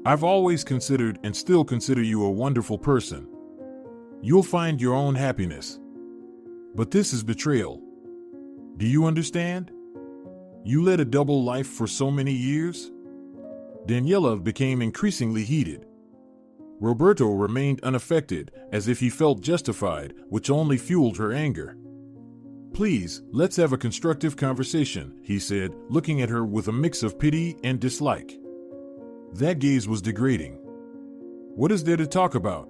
I've always considered and still consider you a wonderful person. You'll find your own happiness. But this is betrayal. Do you understand? You led a double life for so many years? Daniela became increasingly heated. Roberto remained unaffected, as if he felt justified, which only fueled her anger. Please, let's have a constructive conversation, he said, looking at her with a mix of pity and dislike. That gaze was degrading. What is there to talk about?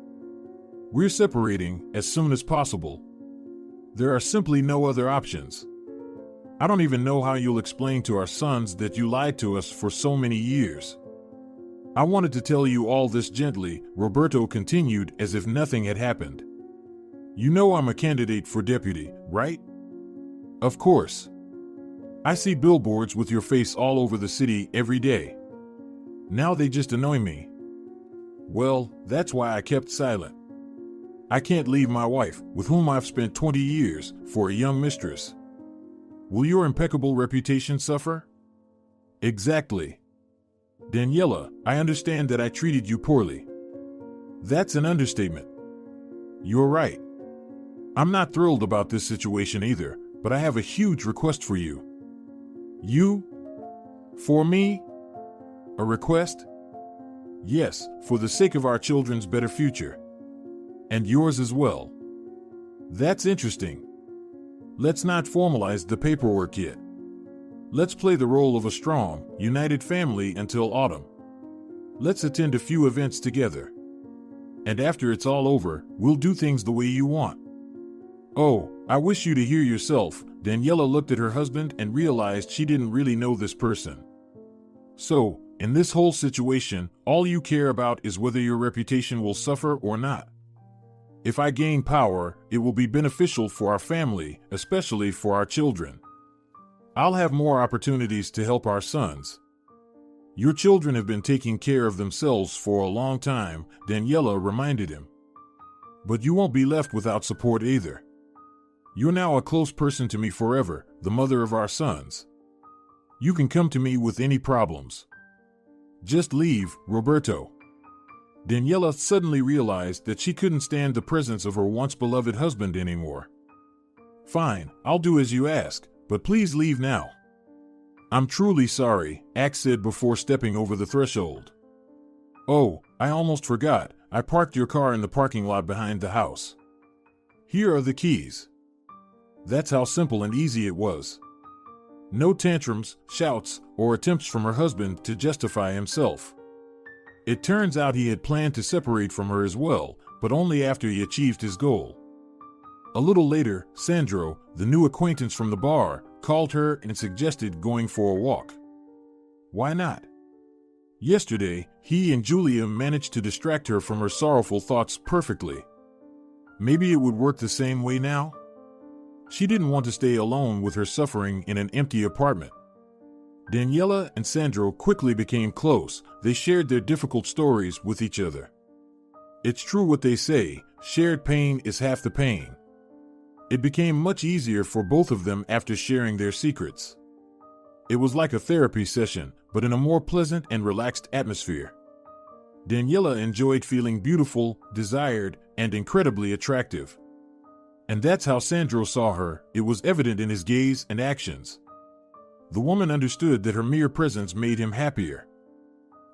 We're separating as soon as possible. There are simply no other options. I don't even know how you'll explain to our sons that you lied to us for so many years. I wanted to tell you all this gently, Roberto continued as if nothing had happened. You know I'm a candidate for deputy, right? Of course. I see billboards with your face all over the city every day. Now they just annoy me. Well, that's why I kept silent. I can't leave my wife, with whom I've spent 20 years, for a young mistress. Will your impeccable reputation suffer? Exactly. Daniela, I understand that I treated you poorly. That's an understatement. You're right. I'm not thrilled about this situation either, but I have a huge request for you. You? For me? A request? Yes, for the sake of our children's better future. And yours as well. That's interesting. Let's not formalize the paperwork yet. Let's play the role of a strong, united family until autumn. Let's attend a few events together. And after it's all over, we'll do things the way you want. Oh, I wish you to hear yourself. Daniela looked at her husband and realized she didn't really know this person. So, in this whole situation, all you care about is whether your reputation will suffer or not. If I gain power, it will be beneficial for our family, especially for our children. I'll have more opportunities to help our sons. Your children have been taking care of themselves for a long time, Daniela reminded him. But you won't be left without support either. You're now a close person to me forever, the mother of our sons. You can come to me with any problems. Just leave, Roberto. Daniela suddenly realized that she couldn't stand the presence of her once-beloved husband anymore. Fine, I'll do as you ask, but please leave now. I'm truly sorry, Axe said before stepping over the threshold. Oh, I almost forgot, I parked your car in the parking lot behind the house. Here are the keys. That's how simple and easy it was. No tantrums, shouts, or attempts from her husband to justify himself. It turns out he had planned to separate from her as well, but only after he achieved his goal. A little later, Sandro, the new acquaintance from the bar, called her and suggested going for a walk. Why not? Yesterday, he and Julia managed to distract her from her sorrowful thoughts perfectly. Maybe it would work the same way now? She didn't want to stay alone with her suffering in an empty apartment. Daniela and Sandro quickly became close. They shared their difficult stories with each other. It's true what they say, shared pain is half the pain. It became much easier for both of them after sharing their secrets. It was like a therapy session, but in a more pleasant and relaxed atmosphere. Daniela enjoyed feeling beautiful, desired, and incredibly attractive. And that's how Sandro saw her. It was evident in his gaze and actions. The woman understood that her mere presence made him happier.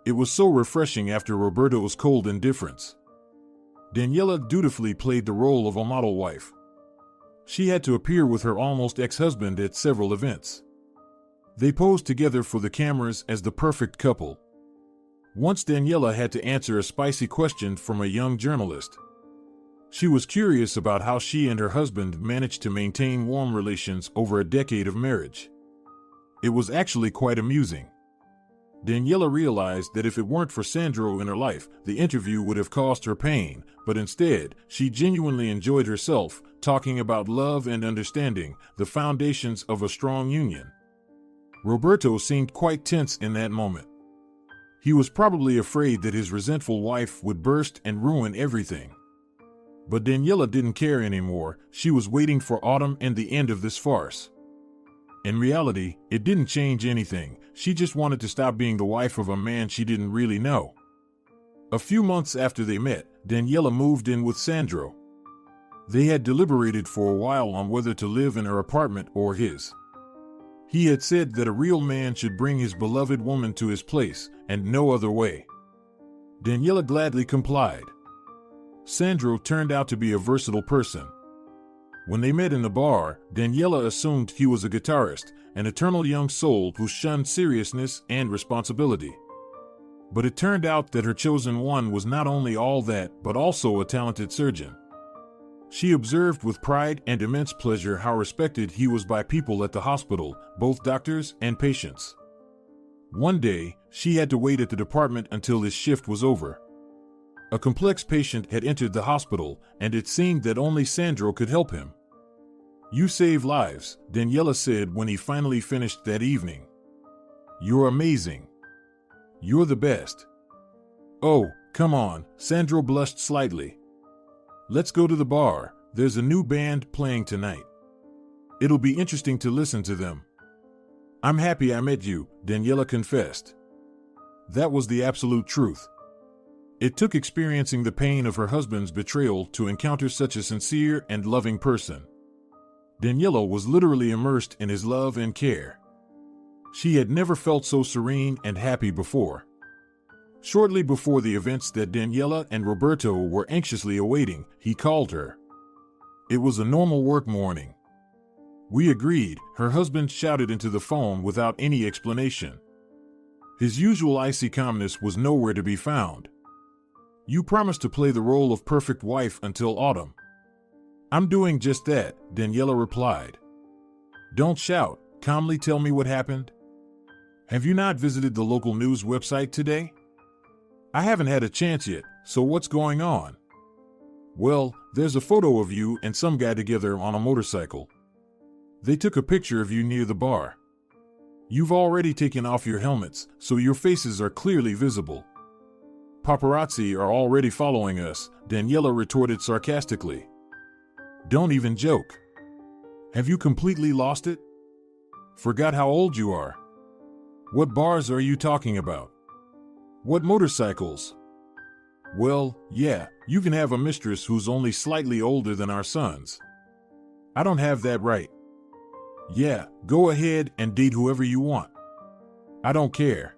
It was so refreshing after Roberto's cold indifference. Daniela dutifully played the role of a model wife. She had to appear with her almost ex-husband at several events. They posed together for the cameras as the perfect couple. Once Daniela had to answer a spicy question from a young journalist. She was curious about how she and her husband managed to maintain warm relations over a decade of marriage. It was actually quite amusing. Daniela realized that if it weren't for Sandro in her life, the interview would have caused her pain, but instead, she genuinely enjoyed herself, talking about love and understanding, the foundations of a strong union. Roberto seemed quite tense in that moment. He was probably afraid that his resentful wife would burst and ruin everything. But Daniela didn't care anymore. She was waiting for autumn and the end of this farce. In reality, it didn't change anything. She just wanted to stop being the wife of a man she didn't really know. A few months after they met, Daniela moved in with Sandro. They had deliberated for a while on whether to live in her apartment or his. He had said that a real man should bring his beloved woman to his place, and no other way. Daniela gladly complied. Sandro turned out to be a versatile person. When they met in the bar, Daniela assumed he was a guitarist, an eternal young soul who shunned seriousness and responsibility. But it turned out that her chosen one was not only all that, but also a talented surgeon. She observed with pride and immense pleasure how respected he was by people at the hospital, both doctors and patients. One day, she had to wait at the department until his shift was over. A complex patient had entered the hospital, and it seemed that only Sandro could help him. "You save lives," Daniela said when he finally finished that evening. "You're amazing. You're the best." "Oh, come on," Sandro blushed slightly. "Let's go to the bar. There's a new band playing tonight. It'll be interesting to listen to them." "I'm happy I met you," Daniela confessed. That was the absolute truth. It took experiencing the pain of her husband's betrayal to encounter such a sincere and loving person. Daniela was literally immersed in his love and care. She had never felt so serene and happy before. Shortly before the events that Daniela and Roberto were anxiously awaiting, he called her. It was a normal work morning. "We agreed," her husband shouted into the phone without any explanation. His usual icy calmness was nowhere to be found. "You promised to play the role of perfect wife until autumn." "I'm doing just that," Daniela replied. "Don't shout. Calmly tell me what happened. Have you not visited the local news website today?" "I haven't had a chance yet, so what's going on?" "Well, there's a photo of you and some guy together on a motorcycle. They took a picture of you near the bar. You've already taken off your helmets, so your faces are clearly visible. Paparazzi are already following us," Daniela retorted sarcastically. "Don't even joke. Have you completely lost it? Forgot how old you are? What bars are you talking about? What motorcycles? Well, yeah, you can have a mistress who's only slightly older than our sons. I don't have that right. Yeah, go ahead and date whoever you want. I don't care.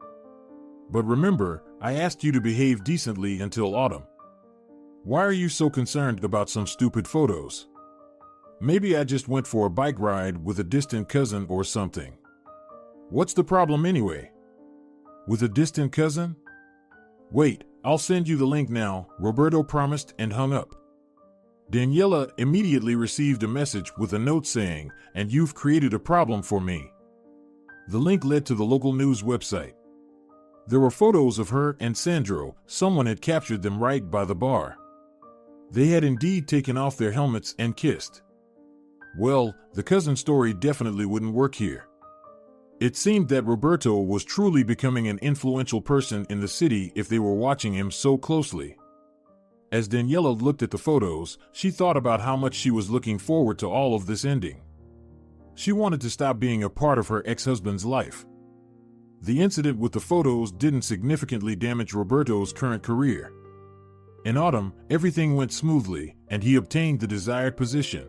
But remember, I asked you to behave decently until autumn. Why are you so concerned about some stupid photos? Maybe I just went for a bike ride with a distant cousin or something. What's the problem anyway? With a distant cousin? Wait, I'll send you the link now," Roberto promised and hung up. Daniela immediately received a message with a note saying, "And you've created a problem for me." The link led to the local news website. There were photos of her and Sandro. Someone had captured them right by the bar. They had indeed taken off their helmets and kissed. Well, the cousin story definitely wouldn't work here. It seemed that Roberto was truly becoming an influential person in the city if they were watching him so closely. As Daniela looked at the photos, she thought about how much she was looking forward to all of this ending. She wanted to stop being a part of her ex-husband's life. The incident with the photos didn't significantly damage Roberto's current career. In autumn, everything went smoothly, and he obtained the desired position.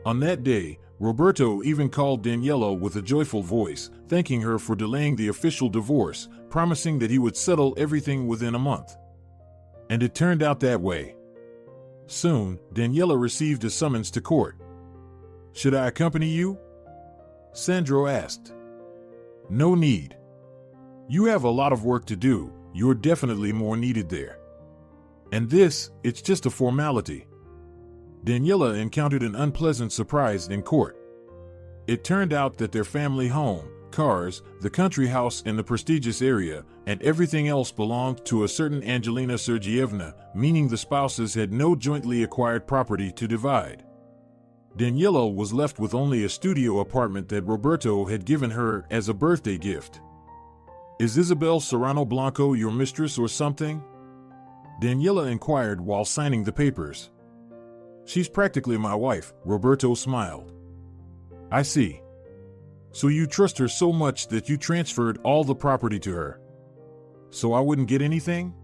On that day, Roberto even called Daniela with a joyful voice, thanking her for delaying the official divorce, promising that he would settle everything within a month. And it turned out that way. Soon, Daniela received a summons to court. "Should I accompany you?" Sandro asked. "No need. You have a lot of work to do. You're definitely more needed there. And this, it's just a formality." Daniela encountered an unpleasant surprise in court. It turned out that their family home, cars, the country house in the prestigious area, and everything else belonged to a certain Angelina Sergeyevna, meaning the spouses had no jointly acquired property to divide. Daniela was left with only a studio apartment that Roberto had given her as a birthday gift. Is Isabel Serrano Blanco your mistress or something? Daniela inquired while signing the papers. She's practically my wife, Roberto smiled. I see. So you trust her so much that you transferred all the property to her. So I wouldn't get anything?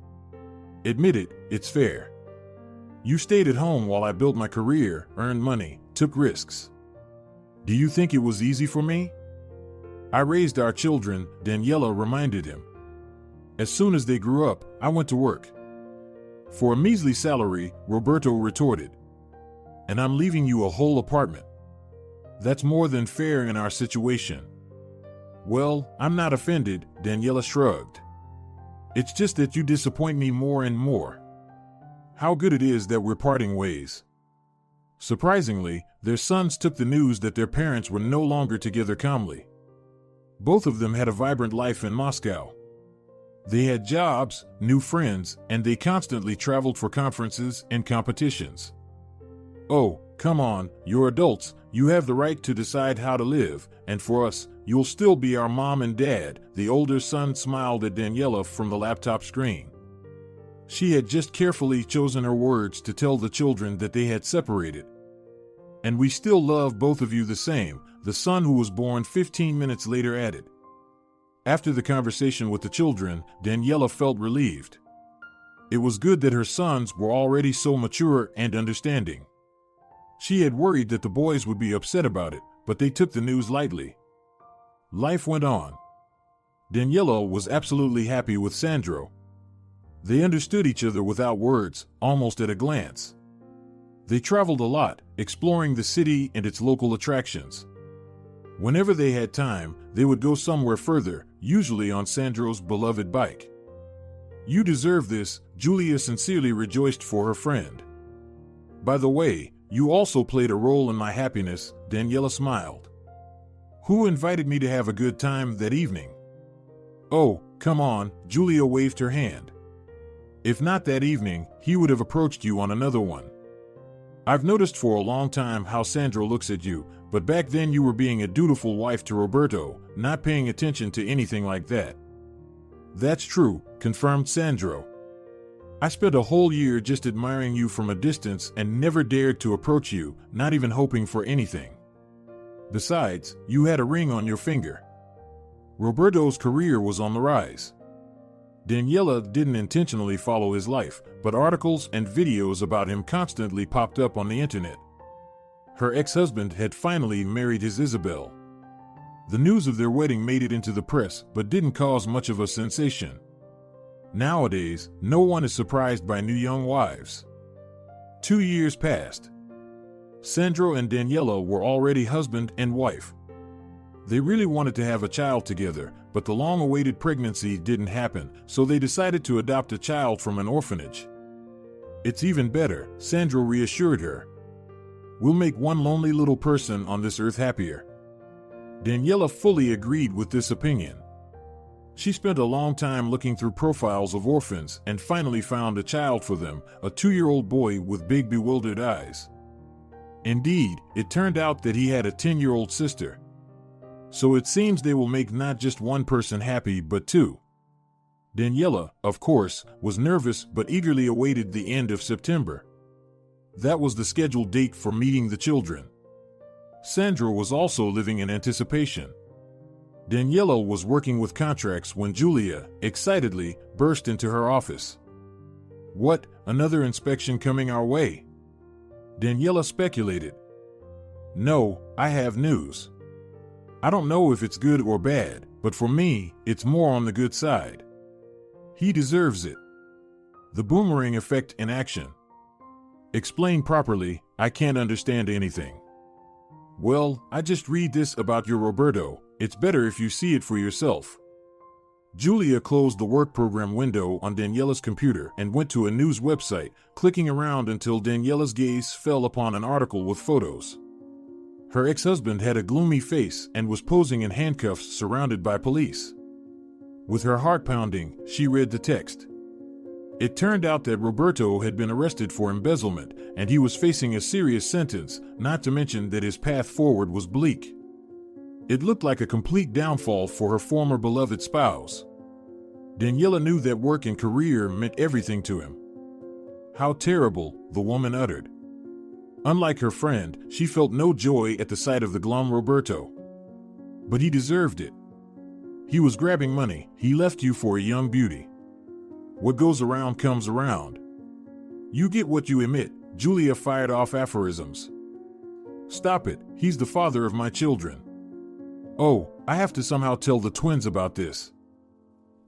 Admit it, it's fair. You stayed at home while I built my career, earned money, took risks. Do you think it was easy for me? I raised our children, Daniela reminded him. As soon as they grew up, I went to work. For a measly salary, Roberto retorted. And I'm leaving you a whole apartment. That's more than fair in our situation. Well, I'm not offended, Daniela shrugged. It's just that you disappoint me more and more. How good it is that we're parting ways. Surprisingly, their sons took the news that their parents were no longer together calmly. Both of them had a vibrant life in Moscow. They had jobs, new friends, and they constantly traveled for conferences and competitions. Oh, come on, you're adults, you have the right to decide how to live, and for us, you'll still be our mom and dad, the older son smiled at Daniela from the laptop screen. She had just carefully chosen her words to tell the children that they had separated. And we still love both of you the same, the son who was born 15 minutes later added. After the conversation with the children, Daniela felt relieved. It was good that her sons were already so mature and understanding. She had worried that the boys would be upset about it, but they took the news lightly. Life went on. Daniela was absolutely happy with Sandro. They understood each other without words, almost at a glance. They traveled a lot, exploring the city and its local attractions. Whenever they had time, they would go somewhere further, usually on Sandro's beloved bike. You deserve this, Julia sincerely rejoiced for her friend. By the way, you also played a role in my happiness, Daniela smiled. Who invited me to have a good time that evening? Oh, come on, Julia waved her hand. If not that evening, he would have approached you on another one. I've noticed for a long time how Sandro looks at you, but back then you were being a dutiful wife to Roberto, not paying attention to anything like that. That's true, confirmed Sandro. I spent a whole year just admiring you from a distance and never dared to approach you, not even hoping for anything. Besides, you had a ring on your finger. Roberto's career was on the rise. Daniela didn't intentionally follow his life, but articles and videos about him constantly popped up on the internet. Her ex-husband had finally married his Isabel. The news of their wedding made it into the press, but didn't cause much of a sensation. Nowadays, no one is surprised by new young wives. 2 years passed. Sandro and Daniela were already husband and wife. They really wanted to have a child together, but the long-awaited pregnancy didn't happen, so they decided to adopt a child from an orphanage. It's even better, Sandro reassured her. We'll make one lonely little person on this earth happier. Daniela fully agreed with this opinion. She spent a long time looking through profiles of orphans and finally found a child for them, a 2-year-old boy with big bewildered eyes. Indeed, it turned out that he had a 10-year-old sister. So it seems they will make not just one person happy but two. Daniela, of course, was nervous but eagerly awaited the end of September. That was the scheduled date for meeting the children. Sandro was also living in anticipation. Daniela was working with contracts when Julia, excitedly, burst into her office. What, another inspection coming our way? Daniela speculated. No, I have news. I don't know if it's good or bad, but for me, it's more on the good side. He deserves it. The boomerang effect in action. Explain properly, I can't understand anything. Well, I just read this about your Roberto. It's better if you see it for yourself. Julia closed the work program window on Daniela's computer and went to a news website, clicking around until Daniela's gaze fell upon an article with photos. Her ex-husband had a gloomy face and was posing in handcuffs surrounded by police. With her heart pounding, she read the text. It turned out that Roberto had been arrested for embezzlement, and he was facing a serious sentence, not to mention that his path forward was bleak. It looked like a complete downfall for her former beloved spouse. Daniela knew that work and career meant everything to him. How terrible, the woman uttered. Unlike her friend, she felt no joy at the sight of the glum Roberto. But he deserved it. He was grabbing money. He left you for a young beauty. What goes around comes around. You get what you emit. Julia fired off aphorisms. Stop it, he's the father of my children. Oh, I have to somehow tell the twins about this.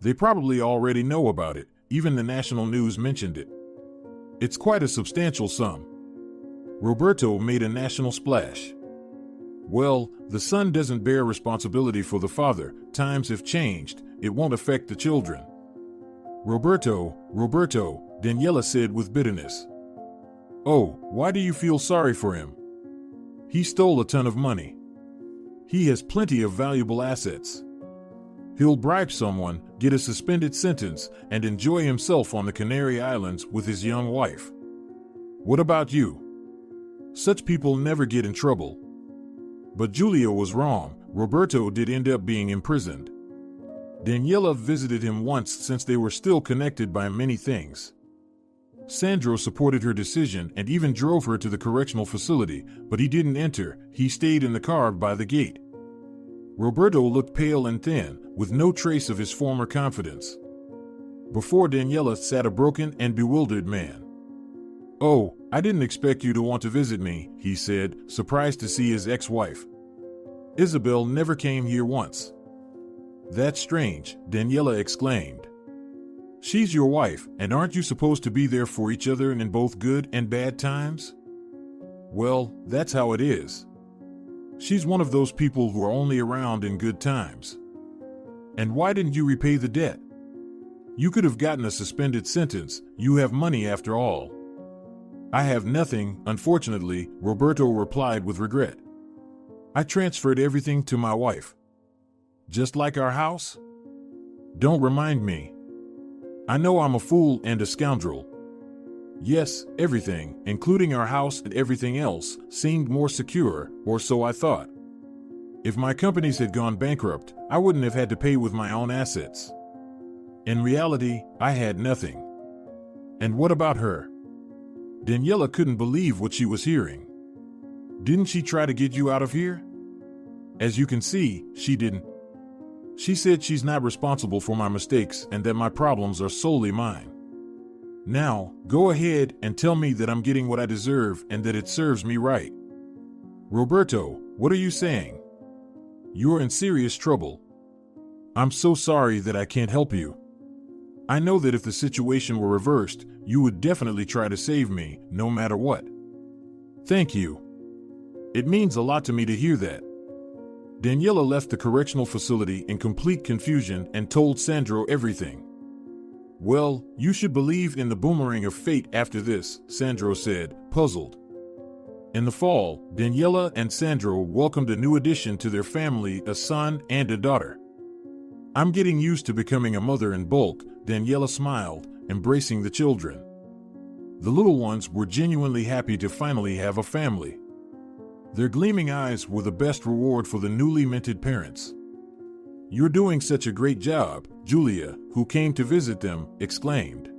They probably already know about it, even the national news mentioned it. It's quite a substantial sum. Roberto made a national splash. Well, the son doesn't bear responsibility for the father. Times have changed. It won't affect the children. Roberto, Daniela said with bitterness. Oh, why do you feel sorry for him? He stole a ton of money. He has plenty of valuable assets. He'll bribe someone, get a suspended sentence, and enjoy himself on the Canary Islands with his young wife. What about you? Such people never get in trouble. But Julia was wrong. Roberto did end up being imprisoned. Daniela visited him once since they were still connected by many things. Sandro supported her decision and even drove her to the correctional facility, but he didn't enter. He stayed in the car by the gate. Roberto looked pale and thin, with no trace of his former confidence. Before Daniela sat a broken and bewildered man. Oh, I didn't expect you to want to visit me, he said, surprised to see his ex-wife. Isabel never came here once. That's strange, Daniela exclaimed. She's your wife, and aren't you supposed to be there for each other in both good and bad times? Well, that's how it is. She's one of those people who are only around in good times. And why didn't you repay the debt? You could have gotten a suspended sentence. You have money after all. I have nothing, unfortunately, Roberto replied with regret. I transferred everything to my wife. Just like our house? Don't remind me. I know I'm a fool and a scoundrel. Yes, everything, including our house and everything else, seemed more secure, or so I thought. If my companies had gone bankrupt, I wouldn't have had to pay with my own assets. In reality, I had nothing. And what about her? Daniela couldn't believe what she was hearing. Didn't she try to get you out of here? As you can see, she didn't. She said she's not responsible for my mistakes and that my problems are solely mine. Now, go ahead and tell me that I'm getting what I deserve and that it serves me right. Roberto, what are you saying? You're in serious trouble. I'm so sorry that I can't help you. I know that if the situation were reversed, you would definitely try to save me, no matter what. Thank you. It means a lot to me to hear that. Daniela left the correctional facility in complete confusion and told Sandro everything. Well, you should believe in the boomerang of fate after this, Sandro said, puzzled. In the fall, Daniela and Sandro welcomed a new addition to their family, a son and a daughter. I'm getting used to becoming a mother in bulk, Daniela smiled, embracing the children. The little ones were genuinely happy to finally have a family. Their gleaming eyes were the best reward for the newly minted parents. You're doing such a great job, Julia, who came to visit them, exclaimed.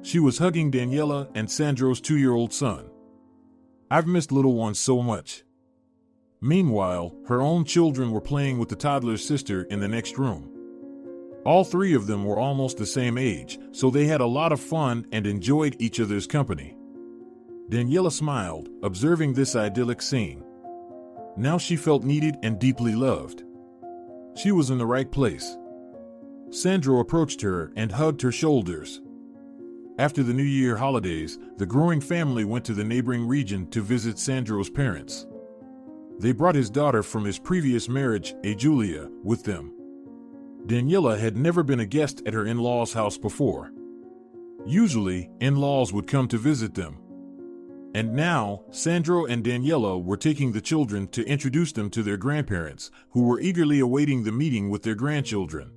She was hugging Daniela and Sandro's 2-year-old son. I've missed little ones so much. Meanwhile, her own children were playing with the toddler's sister in the next room. All 3 of them were almost the same age, so they had a lot of fun and enjoyed each other's company. Daniela smiled, observing this idyllic scene. Now she felt needed and deeply loved. She was in the right place. Sandro approached her and hugged her shoulders. After the New Year holidays, the growing family went to the neighboring region to visit Sandro's parents. They brought his daughter from his previous marriage, Julia, with them. Daniela had never been a guest at her in-laws' house before. Usually, in-laws would come to visit them. And now, Sandro and Daniela were taking the children to introduce them to their grandparents, who were eagerly awaiting the meeting with their grandchildren.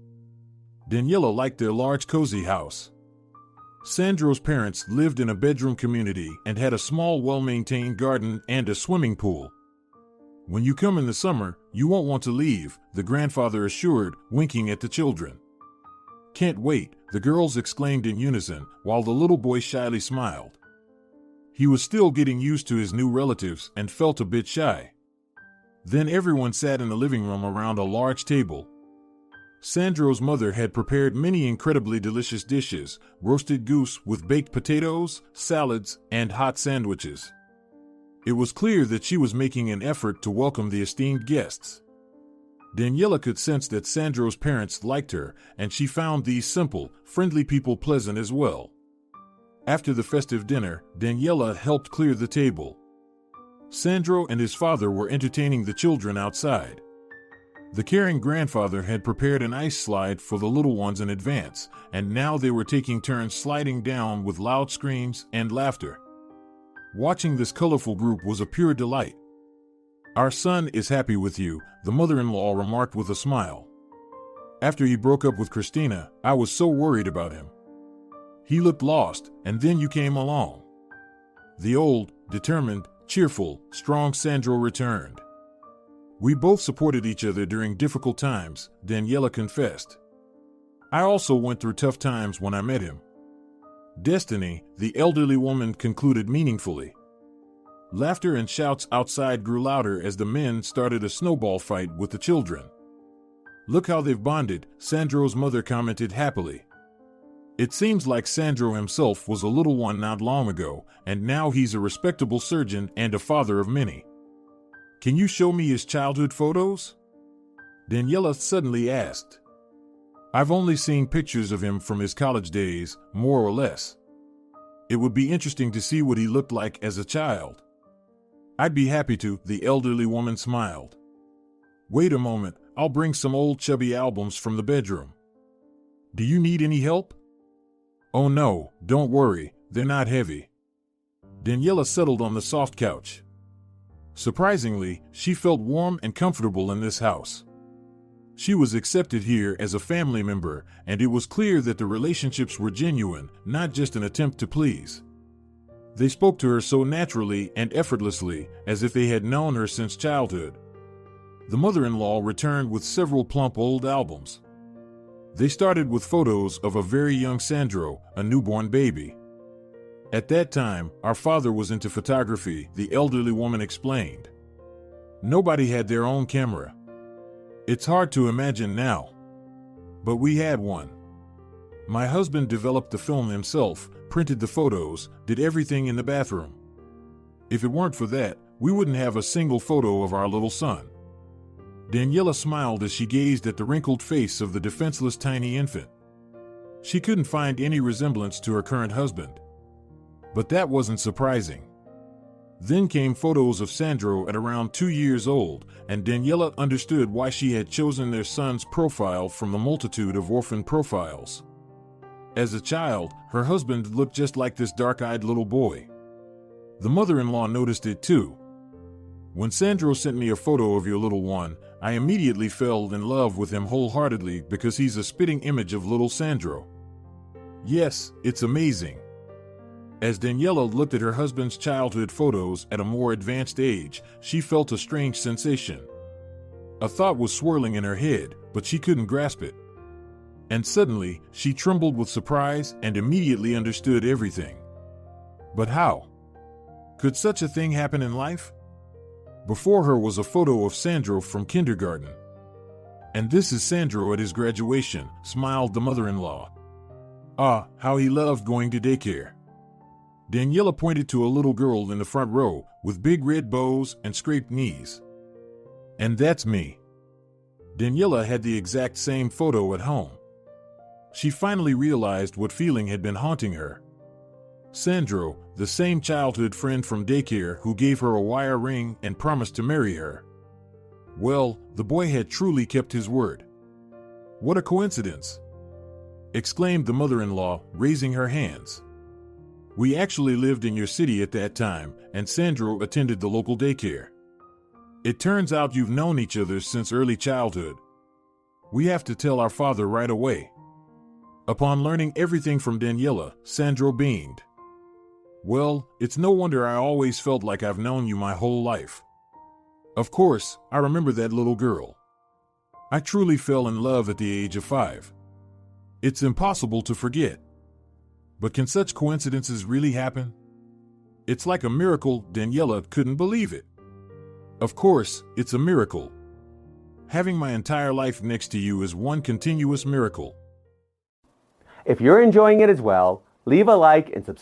Daniela liked their large cozy house. Sandro's parents lived in a bedroom community and had a small well-maintained garden and a swimming pool. When you come in the summer, you won't want to leave, the grandfather assured, winking at the children. Can't wait, the girls exclaimed in unison, while the little boy shyly smiled. He was still getting used to his new relatives and felt a bit shy. Then everyone sat in the living room around a large table. Sandro's mother had prepared many incredibly delicious dishes: roasted goose with baked potatoes, salads, and hot sandwiches. It was clear that she was making an effort to welcome the esteemed guests. Daniela could sense that Sandro's parents liked her, and she found these simple, friendly people pleasant as well. After the festive dinner, Daniela helped clear the table. Sandro and his father were entertaining the children outside. The caring grandfather had prepared an ice slide for the little ones in advance, and now they were taking turns sliding down with loud screams and laughter. Watching this colorful group was a pure delight. "Our son is happy with you," the mother-in-law remarked with a smile. "After he broke up with Christina, I was so worried about him. He looked lost, and then you came along." The old, determined, cheerful, strong Sandro returned. "We both supported each other during difficult times," Daniela confessed. "I also went through tough times when I met him." "Destiny," the elderly woman concluded meaningfully. Laughter and shouts outside grew louder as the men started a snowball fight with the children. "Look how they've bonded," Sandro's mother commented happily. "It seems like Sandro himself was a little one not long ago, and now he's a respectable surgeon and a father of many." "Can you show me his childhood photos?" Daniela suddenly asked. "I've only seen pictures of him from his college days, more or less. It would be interesting to see what he looked like as a child." "I'd be happy to," the elderly woman smiled. "Wait a moment, I'll bring some old chubby albums from the bedroom. Do you need any help?" "Oh no, don't worry, they're not heavy." Daniela settled on the soft couch. Surprisingly, she felt warm and comfortable in this house. She was accepted here as a family member, and it was clear that the relationships were genuine, not just an attempt to please. They spoke to her so naturally and effortlessly, as if they had known her since childhood. The mother-in-law returned with several plump old albums. They started with photos of a very young Sandro, a newborn baby. "At that time, our father was into photography," the elderly woman explained. "Nobody had their own camera. It's hard to imagine now. But we had one. My husband developed the film himself, printed the photos, did everything in the bathroom. If it weren't for that, we wouldn't have a single photo of our little son." Daniela smiled as she gazed at the wrinkled face of the defenseless tiny infant. She couldn't find any resemblance to her current husband. But that wasn't surprising. Then came photos of Sandro at around 2 years old, and Daniela understood why she had chosen their son's profile from the multitude of orphan profiles. As a child, her husband looked just like this dark-eyed little boy. The mother-in-law noticed it too. "When Sandro sent me a photo of your little one, I immediately fell in love with him wholeheartedly because he's a spitting image of little Sandro." "Yes, it's amazing." As Daniela looked at her husband's childhood photos at a more advanced age, she felt a strange sensation. A thought was swirling in her head, but she couldn't grasp it. And suddenly, she trembled with surprise and immediately understood everything. But how? Could such a thing happen in life? Before her was a photo of Sandro from kindergarten. "And this is Sandro at his graduation," smiled the mother-in-law. "Ah, how he loved going to daycare." Daniela pointed to a little girl in the front row, with big red bows and scraped knees. "And that's me." Daniela had the exact same photo at home. She finally realized what feeling had been haunting her. Sandro, the same childhood friend from daycare who gave her a wire ring and promised to marry her. Well, the boy had truly kept his word. "What a coincidence!" exclaimed the mother-in-law, raising her hands. "We actually lived in your city at that time, and Sandro attended the local daycare. It turns out you've known each other since early childhood. We have to tell our father right away." Upon learning everything from Daniela, Sandro beamed. "Well, it's no wonder I always felt like I've known you my whole life. Of course, I remember that little girl. I truly fell in love at the age of 5. It's impossible to forget. But can such coincidences really happen? It's like a miracle. Daniela couldn't believe it. Of course, it's a miracle. Having my entire life next to you is one continuous miracle. If you're enjoying it as well, leave a like and subscribe.